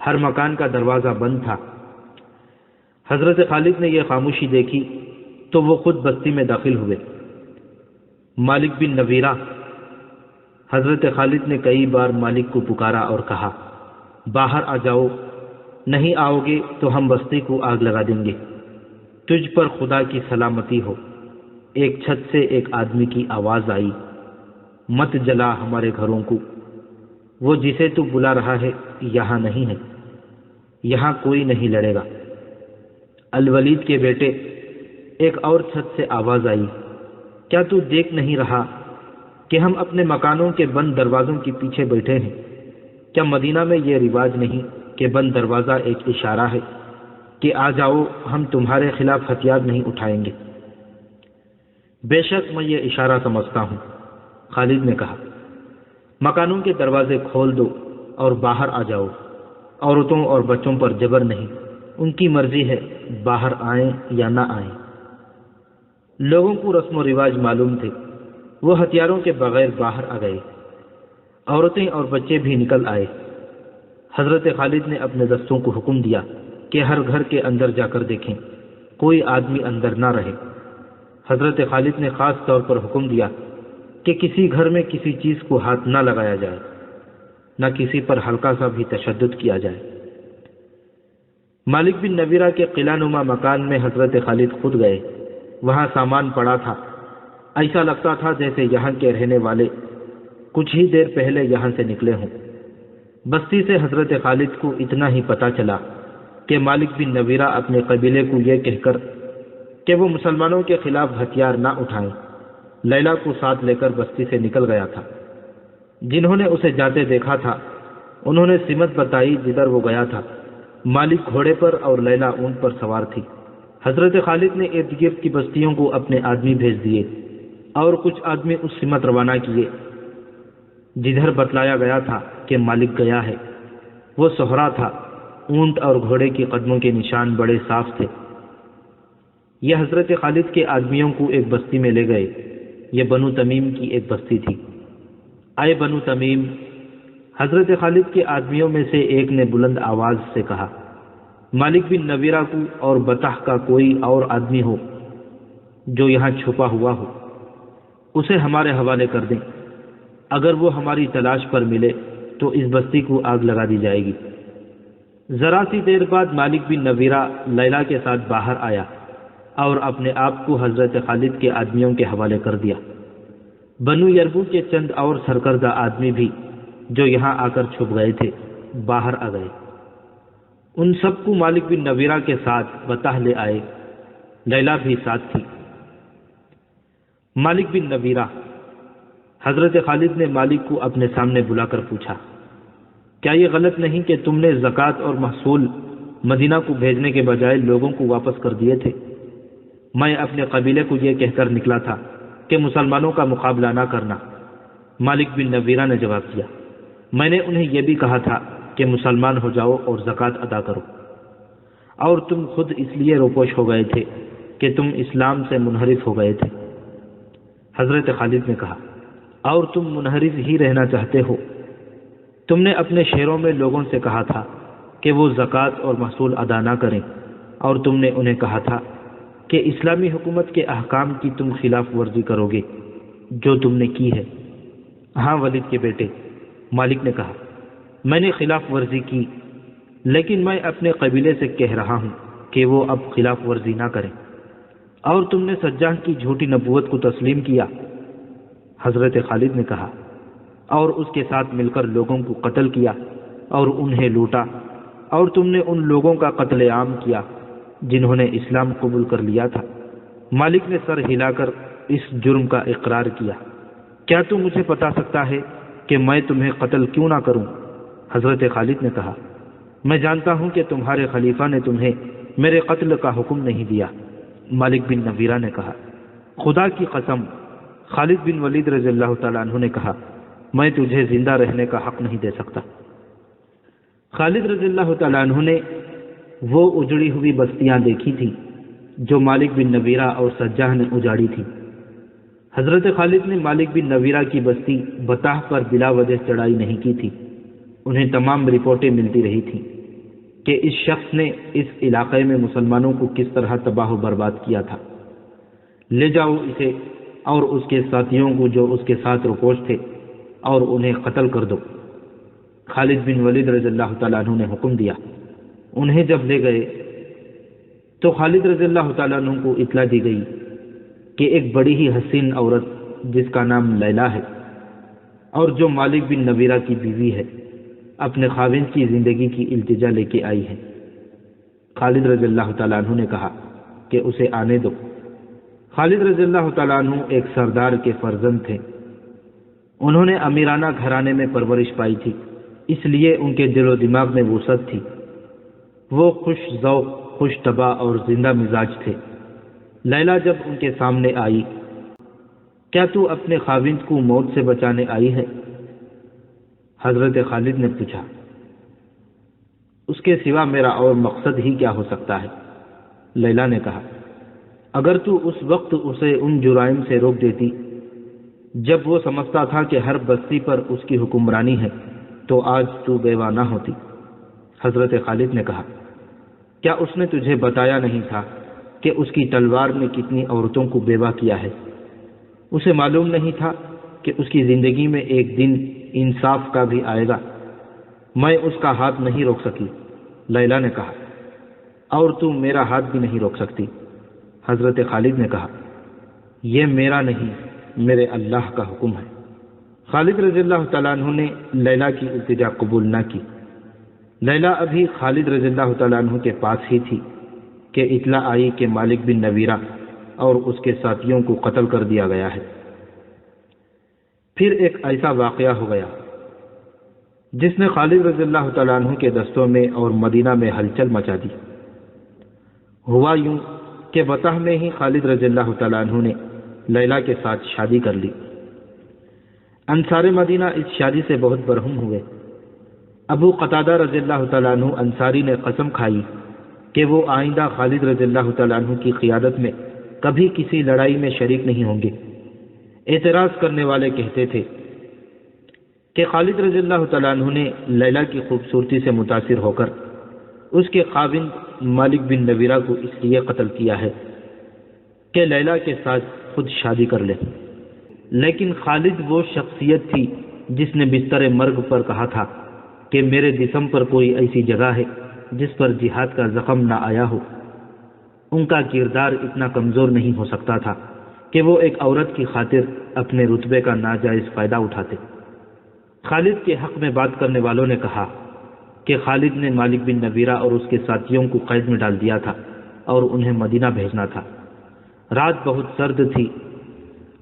ہر مکان کا دروازہ بند تھا۔ حضرت خالد نے یہ خاموشی دیکھی تو وہ خود بستی میں داخل ہوئے۔ مالک بن نویرہ، حضرت خالد نے کئی بار مالک کو پکارا اور کہا، باہر آ جاؤ، نہیں آؤ گے تو ہم بستی کو آگ لگا دیں گے۔ تجھ پر خدا کی سلامتی ہو۔ ایک چھت سے ایک آدمی کی آواز آئی، مت جلا ہمارے گھروں کو، وہ جسے تو بلا رہا ہے یہاں نہیں ہے، یہاں کوئی نہیں لڑے گا۔ الولید کے بیٹے، ایک اور چھت سے آواز آئی، کیا تو دیکھ نہیں رہا کہ ہم اپنے مکانوں کے بند دروازوں کے پیچھے بیٹھے ہیں؟ کیا مدینہ میں یہ رواج نہیں کہ بند دروازہ ایک اشارہ ہے کہ آ جاؤ، ہم تمہارے خلاف ہتھیار نہیں اٹھائیں گے؟ بے شک میں یہ اشارہ سمجھتا ہوں، خالد نے کہا۔ مکانوں کے دروازے کھول دو اور باہر آ جاؤ، عورتوں اور بچوں پر جبر نہیں، ان کی مرضی ہے باہر آئیں یا نہ آئیں۔ لوگوں کو رسم و رواج معلوم تھے، وہ ہتھیاروں کے بغیر باہر آ گئے، عورتیں اور بچے بھی نکل آئے۔ حضرت خالد نے اپنے دستوں کو حکم دیا کہ ہر گھر کے اندر جا کر دیکھیں، کوئی آدمی اندر نہ رہے۔ حضرت خالد نے خاص طور پر حکم دیا کہ کسی گھر میں کسی چیز کو ہاتھ نہ لگایا جائے، نہ کسی پر ہلکا سا بھی تشدد کیا جائے۔ مالک بن نویرہ کے قلعہ نما مکان میں حضرت خالد خود گئے۔ وہاں سامان پڑا تھا، ایسا لگتا تھا جیسے یہاں کے رہنے والے کچھ ہی دیر پہلے یہاں سے نکلے ہوں۔ بستی سے حضرت خالد کو اتنا ہی پتا چلا کہ مالک بن نویرہ اپنے قبیلے کو یہ کہہ کر کہ وہ مسلمانوں کے خلاف ہتھیار نہ اٹھائیں، لیلا کو ساتھ لے کر بستی سے نکل گیا تھا۔ جنہوں نے اسے جاتے دیکھا تھا انہوں نے سمت بتائی جدھر وہ گیا تھا۔ مالک گھوڑے پر اور لیلا اونٹ پر سوار تھی۔ حضرت خالد نے ارد گرد کی بستیوں کو اپنے آدمی بھیج دیے اور کچھ آدمی اس سمت روانہ کیے جدھر بتلایا گیا تھا کہ مالک گیا ہے۔ وہ صحرا تھا، اونٹ اور گھوڑے کی قدموں کے نشان بڑے صاف تھے۔ یہ حضرت خالد کے آدمیوں کو ایک بستی میں لے گئے۔ یہ بنو تمیم کی ایک بستی تھی۔ اے بنو تمیم، حضرت خالد کے آدمیوں میں سے ایک نے بلند آواز سے کہا، مالک بن نویرہ کو اور بطح کا کوئی اور آدمی ہو جو یہاں چھپا ہوا ہو، اسے ہمارے حوالے کر دیں۔ اگر وہ ہماری تلاش پر ملے تو اس بستی کو آگ لگا دی جائے گی۔ ذرا سی دیر بعد مالک بن نویرہ لیلا کے ساتھ باہر آیا اور اپنے آپ کو حضرت خالد کے آدمیوں کے حوالے کر دیا۔ بنو یربو کے چند اور سرکردہ آدمی بھی جو یہاں آ کر چھپ گئے تھے باہر آ گئے۔ ان سب کو مالک بن نویرہ کے ساتھ بطح لے آئے۔ لیلا بھی ساتھ تھی۔ مالک بن نویرہ، حضرت خالد نے مالک کو اپنے سامنے بلا کر پوچھا، کیا یہ غلط نہیں کہ تم نے زکوٰۃ اور محصول مدینہ کو بھیجنے کے بجائے لوگوں کو واپس کر دیے تھے؟ میں اپنے قبیلے کو یہ کہہ کر نکلا تھا کہ مسلمانوں کا مقابلہ نہ کرنا۔ مالک بن نویرہ نے جواب دیا، میں نے انہیں یہ بھی کہا تھا کہ مسلمان ہو جاؤ اور زکوٰۃ ادا کرو، اور تم خود اس لیے روپوش ہو گئے تھے کہ تم اسلام سے منحرف ہو گئے تھے۔ حضرت خالد نے کہا، اور تم منحرف ہی رہنا چاہتے ہو؟ تم نے اپنے شہروں میں لوگوں سے کہا تھا کہ وہ زکوٰۃ اور محصول ادا نہ کریں، اور تم نے انہیں کہا تھا کہ اسلامی حکومت کے احکام کی تم خلاف ورزی کرو گے، جو تم نے کی ہے۔ ہاں ولید کے بیٹے، مالک نے کہا، میں نے خلاف ورزی کی، لیکن میں اپنے قبیلے سے کہہ رہا ہوں کہ وہ اب خلاف ورزی نہ کریں۔ اور تم نے سجاہ کی جھوٹی نبوت کو تسلیم کیا۔ حضرت خالد نے کہا، اور اس کے ساتھ مل کر لوگوں کو قتل کیا اور انہیں لوٹا، اور تم نے ان لوگوں کا قتل عام کیا جنہوں نے اسلام قبول کر لیا تھا۔ مالک نے سر ہلا کر اس جرم کا اقرار کیا۔ کیا تو مجھے بتا سکتا ہے کہ میں تمہیں قتل کیوں نہ کروں؟ حضرت خالد نے کہا، میں جانتا ہوں کہ تمہارے خلیفہ نے تمہیں میرے قتل کا حکم نہیں دیا۔ مالک بن نویرہ نے کہا، خدا کی قسم۔ خالد بن ولید رضی اللہ تعالیٰ عنہ نے کہا، میں تجھے زندہ رہنے کا حق نہیں دے سکتا۔ خالد رضی اللہ تعالیٰ عنہ نے وہ اجڑی ہوئی بستیاں دیکھی تھی جو مالک بن نویرہ اور سجاہ نے اجاڑی تھی۔ حضرت خالد نے مالک بن نویرہ کی بستی بطح پر بلا وجہ چڑھائی نہیں کی تھی۔ انہیں تمام رپورٹیں ملتی رہی تھیں کہ اس شخص نے اس علاقے میں مسلمانوں کو کس طرح تباہ و برباد کیا تھا۔ لے جاؤ اسے اور اس کے ساتھیوں کو جو اس کے ساتھ روپوش تھے، اور انہیں قتل کر دو۔ خالد بن ولید رضی اللہ تعالیٰ عنہ نے حکم دیا۔ انہیں جب لے گئے تو خالد رضی اللہ تعالیٰ عنہ کو اطلاع دی گئی کہ ایک بڑی ہی حسین عورت جس کا نام لیلا ہے اور جو مالک بن نویرہ کی بیوی ہے، اپنے خاوند کی زندگی کی التجا لے کے آئی ہے۔ خالد رضی اللہ تعالیٰ عنہ نے کہا کہ اسے آنے دو۔ خالد رضی اللہ تعالیٰ عنہ ایک سردار کے فرزند تھے۔ انہوں نے امیرانہ گھرانے میں پرورش پائی تھی، اس لیے ان کے دل و دماغ میں وسعت تھی۔ وہ خوش ذوق، خوش طبع اور زندہ مزاج تھے۔ لیلا جب ان کے سامنے آئی، کیا تو اپنے خاوند کو موت سے بچانے آئی ہے؟ حضرت خالد نے پوچھا، اس کے سوا میرا اور مقصد ہی کیا ہو سکتا ہے؟ لیلا نے کہا، اگر تو اس وقت اسے ان جرائم سے روک دیتی جب وہ سمجھتا تھا کہ ہر بستی پر اس کی حکمرانی ہے تو آج تو بیوہ نہ ہوتی۔ حضرت خالد نے کہا، کیا اس نے تجھے بتایا نہیں تھا کہ اس کی تلوار نے کتنی عورتوں کو بیوہ کیا ہے؟ اسے معلوم نہیں تھا کہ اس کی زندگی میں ایک دن انصاف کا بھی آئے گا؟ میں اس کا ہاتھ نہیں روک سکی۔ لیلا نے کہا، اور تو میرا ہاتھ بھی نہیں روک سکتی۔ حضرت خالد نے کہا، یہ میرا نہیں، میرے اللہ کا حکم ہے۔ خالد رضی اللہ تعالیٰ عنہ نے لیلا کی التجا قبول نہ کی۔ لیلا ابھی خالد رضی اللہ تعالیٰ عنہ کے پاس ہی تھی کہ اطلاع آئی کہ مالک بن نویرہ اور اس کے ساتھیوں کو قتل کر دیا گیا ہے۔ پھر ایک ایسا واقعہ ہو گیا جس نے خالد رضی اللہ تعالیٰ عنہ کے دستوں میں اور مدینہ میں ہلچل مچا دی۔ ہوا یوں کہ بطح میں ہی خالد رضی اللہ تعالیٰ عنہ نے لیلا کے ساتھ شادی کر لی۔ انصار مدینہ اس شادی سے بہت برہم ہوئے۔ ابو قتادہ رضی اللہ تعالیٰ عنہ انصاری نے قسم کھائی کہ وہ آئندہ خالد رضی اللہ تعالیٰ عنہ کی قیادت میں کبھی کسی لڑائی میں شریک نہیں ہوں گے۔ اعتراض کرنے والے کہتے تھے کہ خالد رضی اللہ تعالیٰ عنہ نے لیلا کی خوبصورتی سے متاثر ہو کر اس کے خاوند مالک بن نویرہ کو اس لیے قتل کیا ہے کہ لیلا کے ساتھ خود شادی کر لے۔ لیکن خالد وہ شخصیت تھی جس نے بستر مرگ پر کہا تھا کہ میرے جسم پر کوئی ایسی جگہ ہے جس پر جہاد کا زخم نہ آیا ہو۔ ان کا کردار اتنا کمزور نہیں ہو سکتا تھا کہ وہ ایک عورت کی خاطر اپنے رتبے کا ناجائز فائدہ اٹھاتے۔ خالد کے حق میں بات کرنے والوں نے کہا کہ خالد نے مالک بن نویرہ اور اس کے ساتھیوں کو قید میں ڈال دیا تھا اور انہیں مدینہ بھیجنا تھا۔ رات بہت سرد تھی۔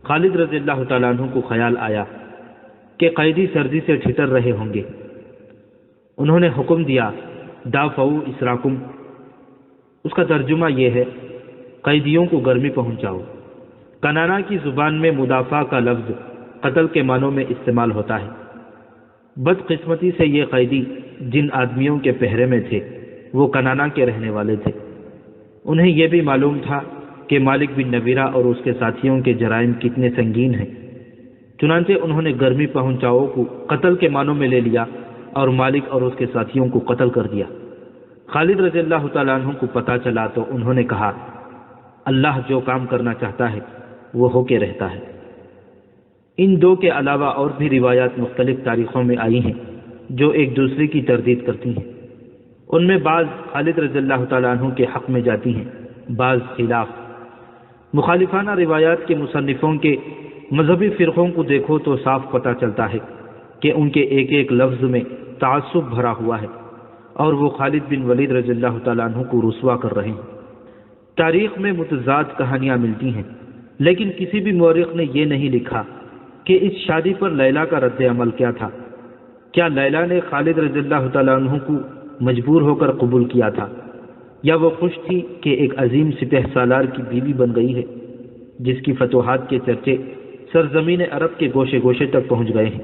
خالد رضی اللہ تعالیٰ عنہ کو خیال آیا کہ قیدی سردی سے ٹھٹر رہے ہوں گے۔ انہوں نے حکم دیا، دافعوا اسراکم۔ اس کا ترجمہ یہ ہے، قیدیوں کو گرمی پہنچاؤ۔ کنانا کی زبان میں مدافع کا لفظ قتل کے معنوں میں استعمال ہوتا ہے۔ بدقسمتی سے یہ قیدی جن آدمیوں کے پہرے میں تھے وہ کنانا کے رہنے والے تھے۔ انہیں یہ بھی معلوم تھا کہ مالک بن نویرہ اور اس کے ساتھیوں کے جرائم کتنے سنگین ہیں، چنانچہ انہوں نے گرمی پہنچاؤ کو قتل کے معنوں میں لے لیا اور مالک اور اس کے ساتھیوں کو قتل کر دیا۔ خالد رضی اللہ تعالیٰ عنہ کو پتہ چلا تو انہوں نے کہا، اللہ جو کام کرنا چاہتا ہے وہ ہو کے رہتا ہے۔ ان دو کے علاوہ اور بھی روایات مختلف تاریخوں میں آئی ہیں جو ایک دوسرے کی تردید کرتی ہیں۔ ان میں بعض خالد رضی اللہ تعالیٰ عنہ کے حق میں جاتی ہیں، بعض خلاف۔ مخالفانہ روایات کے مصنفوں کے مذہبی فرقوں کو دیکھو تو صاف پتہ چلتا ہے کہ ان کے ایک ایک لفظ میں تعصب بھرا ہوا ہے اور وہ خالد بن ولید رضی اللہ تعالیٰ عنہ کو رسوا کر رہے ہیں۔ تاریخ میں متضاد کہانیاں ملتی ہیں، لیکن کسی بھی مورخ نے یہ نہیں لکھا کہ اس شادی پر لیلا کا رد عمل کیا تھا۔ کیا لیلا نے خالد رضی اللہ تعالیٰ عنہ کو مجبور ہو کر قبول کیا تھا، یا وہ خوش تھی کہ ایک عظیم سپہ سالار کی بیوی بن گئی ہے جس کی فتوحات کے چرچے سرزمین عرب کے گوشے گوشے تک پہنچ گئے ہیں؟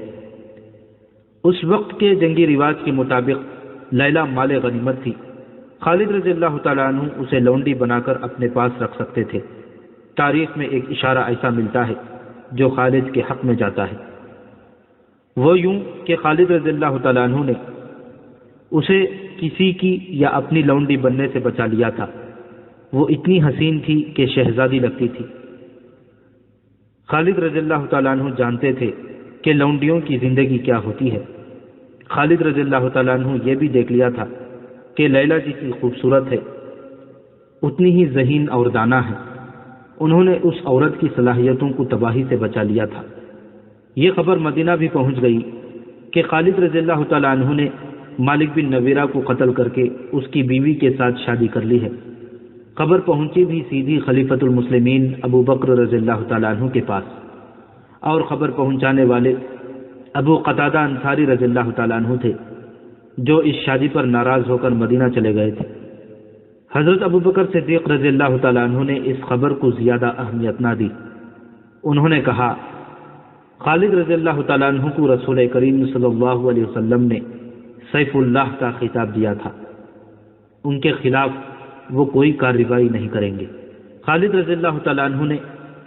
اس وقت کے جنگی رواج کے مطابق لیلا مال غنیمت تھی۔ خالد رضی اللہ تعالیٰ عنہ اسے لونڈی بنا کر اپنے پاس رکھ سکتے تھے۔ تاریخ میں ایک اشارہ ایسا ملتا ہے جو خالد کے حق میں جاتا ہے، وہ یوں کہ خالد رضی اللہ تعالیٰ عنہ نے اسے کسی کی یا اپنی لونڈی بننے سے بچا لیا تھا۔ وہ اتنی حسین تھی کہ شہزادی لگتی تھی۔ خالد رضی اللہ تعالیٰ عنہ جانتے تھے کہ لونڈیوں کی زندگی کیا ہوتی ہے۔ خالد رضی اللہ تعالیٰ عنہ یہ بھی دیکھ لیا تھا کہ لیلا جتنی خوبصورت ہے اتنی ہی ذہین اور دانا ہے۔ انہوں نے اس عورت کی صلاحیتوں کو تباہی سے بچا لیا تھا۔ یہ خبر مدینہ بھی پہنچ گئی کہ خالد رضی اللہ تعالیٰ عنہ نے مالک بن نویرہ کو قتل کر کے اس کی بیوی کے ساتھ شادی کر لی ہے۔ خبر پہنچی بھی سیدھی خلیفۃ المسلمین ابو بکر رضی اللہ تعالیٰ عنہ کے پاس، اور خبر پہنچانے والے ابو قتادہ انصاری رضی اللہ تعالیٰ عنہ تھے جو اس شادی پر ناراض ہو کر مدینہ چلے گئے تھے۔ حضرت ابو بکر صدیق رضی اللہ تعالیٰ عنہ نے اس خبر کو زیادہ اہمیت نہ دی۔ انہوں نے کہا، خالد رضی اللہ تعالیٰ عنہ کو رسول کریم صلی اللہ علیہ وسلم نے سیف اللہ کا خطاب دیا تھا، ان کے خلاف وہ کوئی کارروائی نہیں کریں گے۔ خالد رضی اللہ تعالیٰ عنہ نے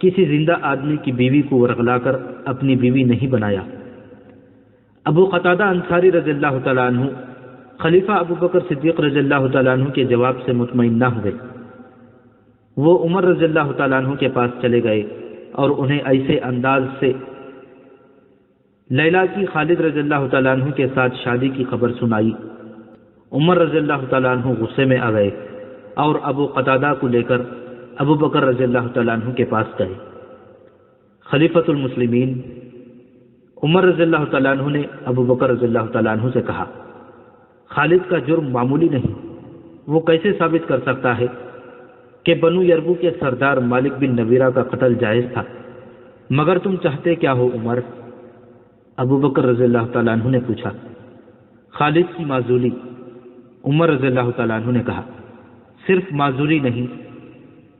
کسی زندہ آدمی کی بیوی کو ورغلا کر اپنی بیوی نہیں بنایا۔ ابو قتادہ انصاری رضی اللہ تعالیٰ عنہ خلیفہ ابو بکر صدیق رضی اللہ تعالیٰ عنہ کے جواب سے مطمئن نہ ہوئے۔ وہ عمر رضی اللہ تعالیٰ عنہ کے پاس چلے گئے اور انہیں ایسے انداز سے لیلا کی خالد رضی اللہ تعالیٰ عنہ کے ساتھ شادی کی خبر سنائی۔ عمر رضی اللہ تعالیٰ عنہ غصے میں آ گئے اور ابو قتادہ کو لے کر ابو بکر رضی اللہ تعالیٰ عنہ کے پاس گئے۔ خلیفۃ المسلمین عمر رضی اللہ تعالیٰ عنہ نے ابو بکر رضی اللہ تعالیٰ عنہ سے کہا، خالد کا جرم معمولی نہیں، وہ کیسے ثابت کر سکتا ہے کہ بنو یربو کے سردار مالک بن نویرہ کا قتل جائز تھا؟ مگر تم چاہتے کیا ہو عمر؟ ابو بکر رضی اللہ تعالیٰ عنہ نے پوچھا۔ خالد کی معزولی۔ عمر رضی اللہ تعالیٰ عنہ نے کہا، صرف معزولی نہیں،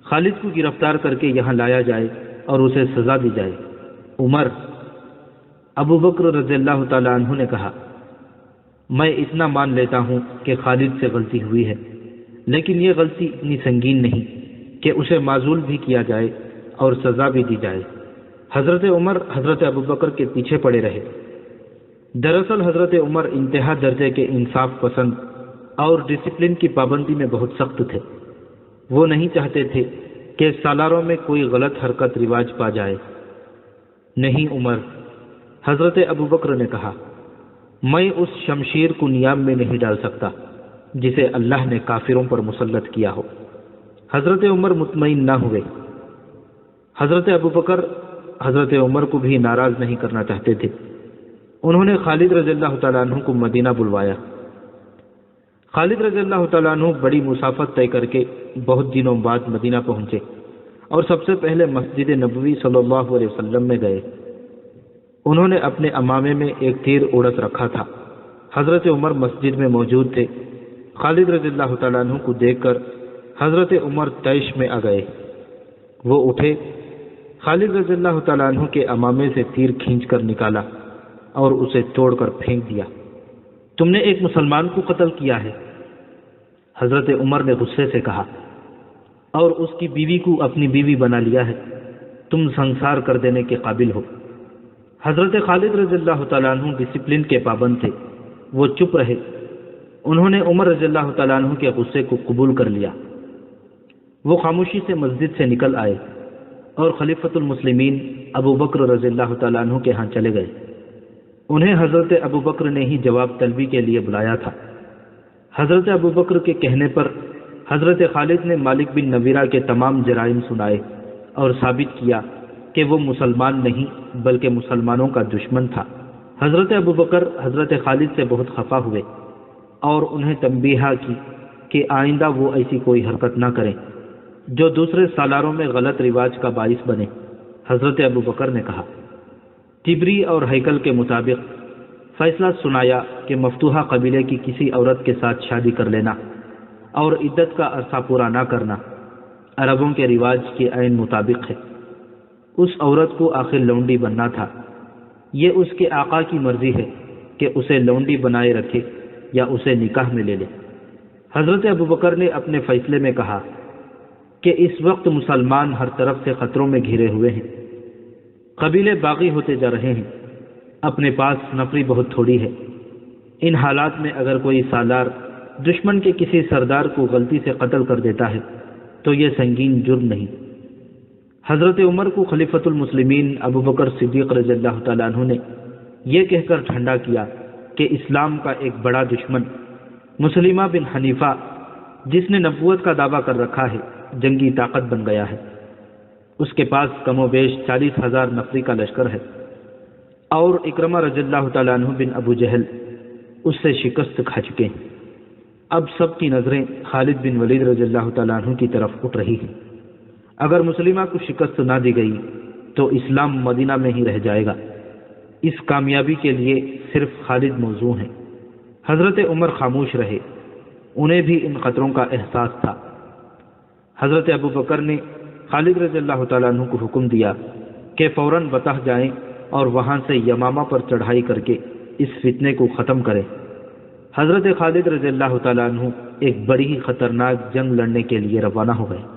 خالد کو گرفتار کر کے یہاں لایا جائے اور اسے سزا دی جائے۔ عمر۔ ابو بکر رضی اللہ تعالیٰ عنہ نے کہا، میں اتنا مان لیتا ہوں کہ خالد سے غلطی ہوئی ہے، لیکن یہ غلطی اتنی سنگین نہیں کہ اسے معزول بھی کیا جائے اور سزا بھی دی جائے۔ حضرت عمر حضرت ابو بکر کے پیچھے پڑے رہے۔ دراصل حضرت عمر انتہا درجے کے انصاف پسند اور ڈسپلن کی پابندی میں بہت سخت تھے۔ وہ نہیں چاہتے تھے کہ سالاروں میں کوئی غلط حرکت رواج پا جائے۔ نہیں عمر، حضرت ابو بکر نے کہا، میں اس شمشیر کو نیام میں نہیں ڈال سکتا جسے اللہ نے کافروں پر مسلط کیا ہو۔ حضرت عمر مطمئن نہ ہوئے۔ حضرت ابو بکر حضرت عمر کو بھی ناراض نہیں کرنا چاہتے تھے۔ انہوں نے خالد رضی اللہ تعالیٰ عنہ کو مدینہ بلوایا۔ خالد رضی اللہ تعالیٰ عنہ بڑی مسافت طے کر کے بہت دنوں بعد مدینہ پہنچے اور سب سے پہلے مسجد نبوی صلی اللہ علیہ وسلم میں گئے۔ انہوں نے اپنے امامے میں ایک تیر اڑت رکھا تھا۔ حضرت عمر مسجد میں موجود تھے۔ خالد رضی اللہ تعالیٰ عنہ کو دیکھ کر حضرت عمر طیش میں آ گئے۔ وہ اٹھے، خالد رضی اللہ تعالیٰ عنہ کے امامے سے تیر کھینچ کر نکالا اور اسے توڑ کر پھینک دیا۔ تم نے ایک مسلمان کو قتل کیا ہے، حضرت عمر نے غصے سے کہا، اور اس کی بیوی کو اپنی بیوی بنا لیا ہے، تم سنسار کر دینے کے قابل ہو۔ حضرت خالد رضی اللہ تعالیٰ عنہ ڈسپلن کے پابند تھے، وہ چپ رہے۔ انہوں نے عمر رضی اللہ تعالیٰ عنہ کے غصے کو قبول کر لیا۔ وہ خاموشی سے مسجد سے نکل آئے اور خلیفۃ المسلمین ابو بکر رضی اللہ تعالیٰ عنہ کے ہاں چلے گئے۔ انہیں حضرت ابو بکر نے ہی جواب طلبی کے لیے بلایا تھا۔ حضرت ابو بکر کے کہنے پر حضرت خالد نے مالک بن نویرہ کے تمام جرائم سنائے اور ثابت کیا کہ وہ مسلمان نہیں بلکہ مسلمانوں کا دشمن تھا۔ حضرت ابو بکر حضرت خالد سے بہت خفا ہوئے اور انہیں تنبیہ کی کہ آئندہ وہ ایسی کوئی حرکت نہ کریں جو دوسرے سالاروں میں غلط رواج کا باعث بنے۔ حضرت ابو بکر نے کہا، تبری اور ہیکل کے مطابق فیصلہ سنایا کہ مفتوحہ قبیلے کی کسی عورت کے ساتھ شادی کر لینا اور عدت کا عرصہ پورا نہ کرنا عربوں کے رواج کے عین مطابق ہے۔ اس عورت کو آخر لونڈی بننا تھا۔ یہ اس کے آقا کی مرضی ہے کہ اسے لونڈی بنائے رکھے یا اسے نکاح میں لے لے۔ حضرت ابو بکر نے اپنے فیصلے میں کہا کہ اس وقت مسلمان ہر طرف سے خطروں میں گھرے ہوئے ہیں، قبیلے باغی ہوتے جا رہے ہیں، اپنے پاس نفری بہت تھوڑی ہے۔ ان حالات میں اگر کوئی سالار دشمن کے کسی سردار کو غلطی سے قتل کر دیتا ہے تو یہ سنگین جرم نہیں۔ حضرت عمر کو خلیفۃ المسلمین ابو بکر صدیق رضی اللہ تعالیٰ عنہ نے یہ کہہ کر ٹھنڈا کیا کہ اسلام کا ایک بڑا دشمن مسلمہ بن حنیفہ، جس نے نبوت کا دعویٰ کر رکھا ہے، جنگی طاقت بن گیا ہے۔ اس کے پاس کم و بیش 40,000 نفری کا لشکر ہے، اور اکرمہ رضی اللہ تعالیٰ عنہ بن ابو جہل اس سے شکست کھا چکے ہیں۔ اب سب کی نظریں خالد بن ولید رضی اللہ تعالیٰ عنہ کی طرف اٹھ رہی ہیں۔ اگر مسلمہ کو شکست نہ دی گئی تو اسلام مدینہ میں ہی رہ جائے گا۔ اس کامیابی کے لیے صرف خالد موزوں ہیں۔ حضرت عمر خاموش رہے، انہیں بھی ان خطروں کا احساس تھا۔ حضرت ابو بکر نے خالد رضی اللہ تعالیٰ عنہ کو حکم دیا کہ فوراً بطح جائیں اور وہاں سے یمامہ پر چڑھائی کر کے اس فتنے کو ختم کرے۔ حضرت خالد رضی اللہ تعالیٰ عنہ ایک بڑی ہی خطرناک جنگ لڑنے کے لیے روانہ ہو گئے۔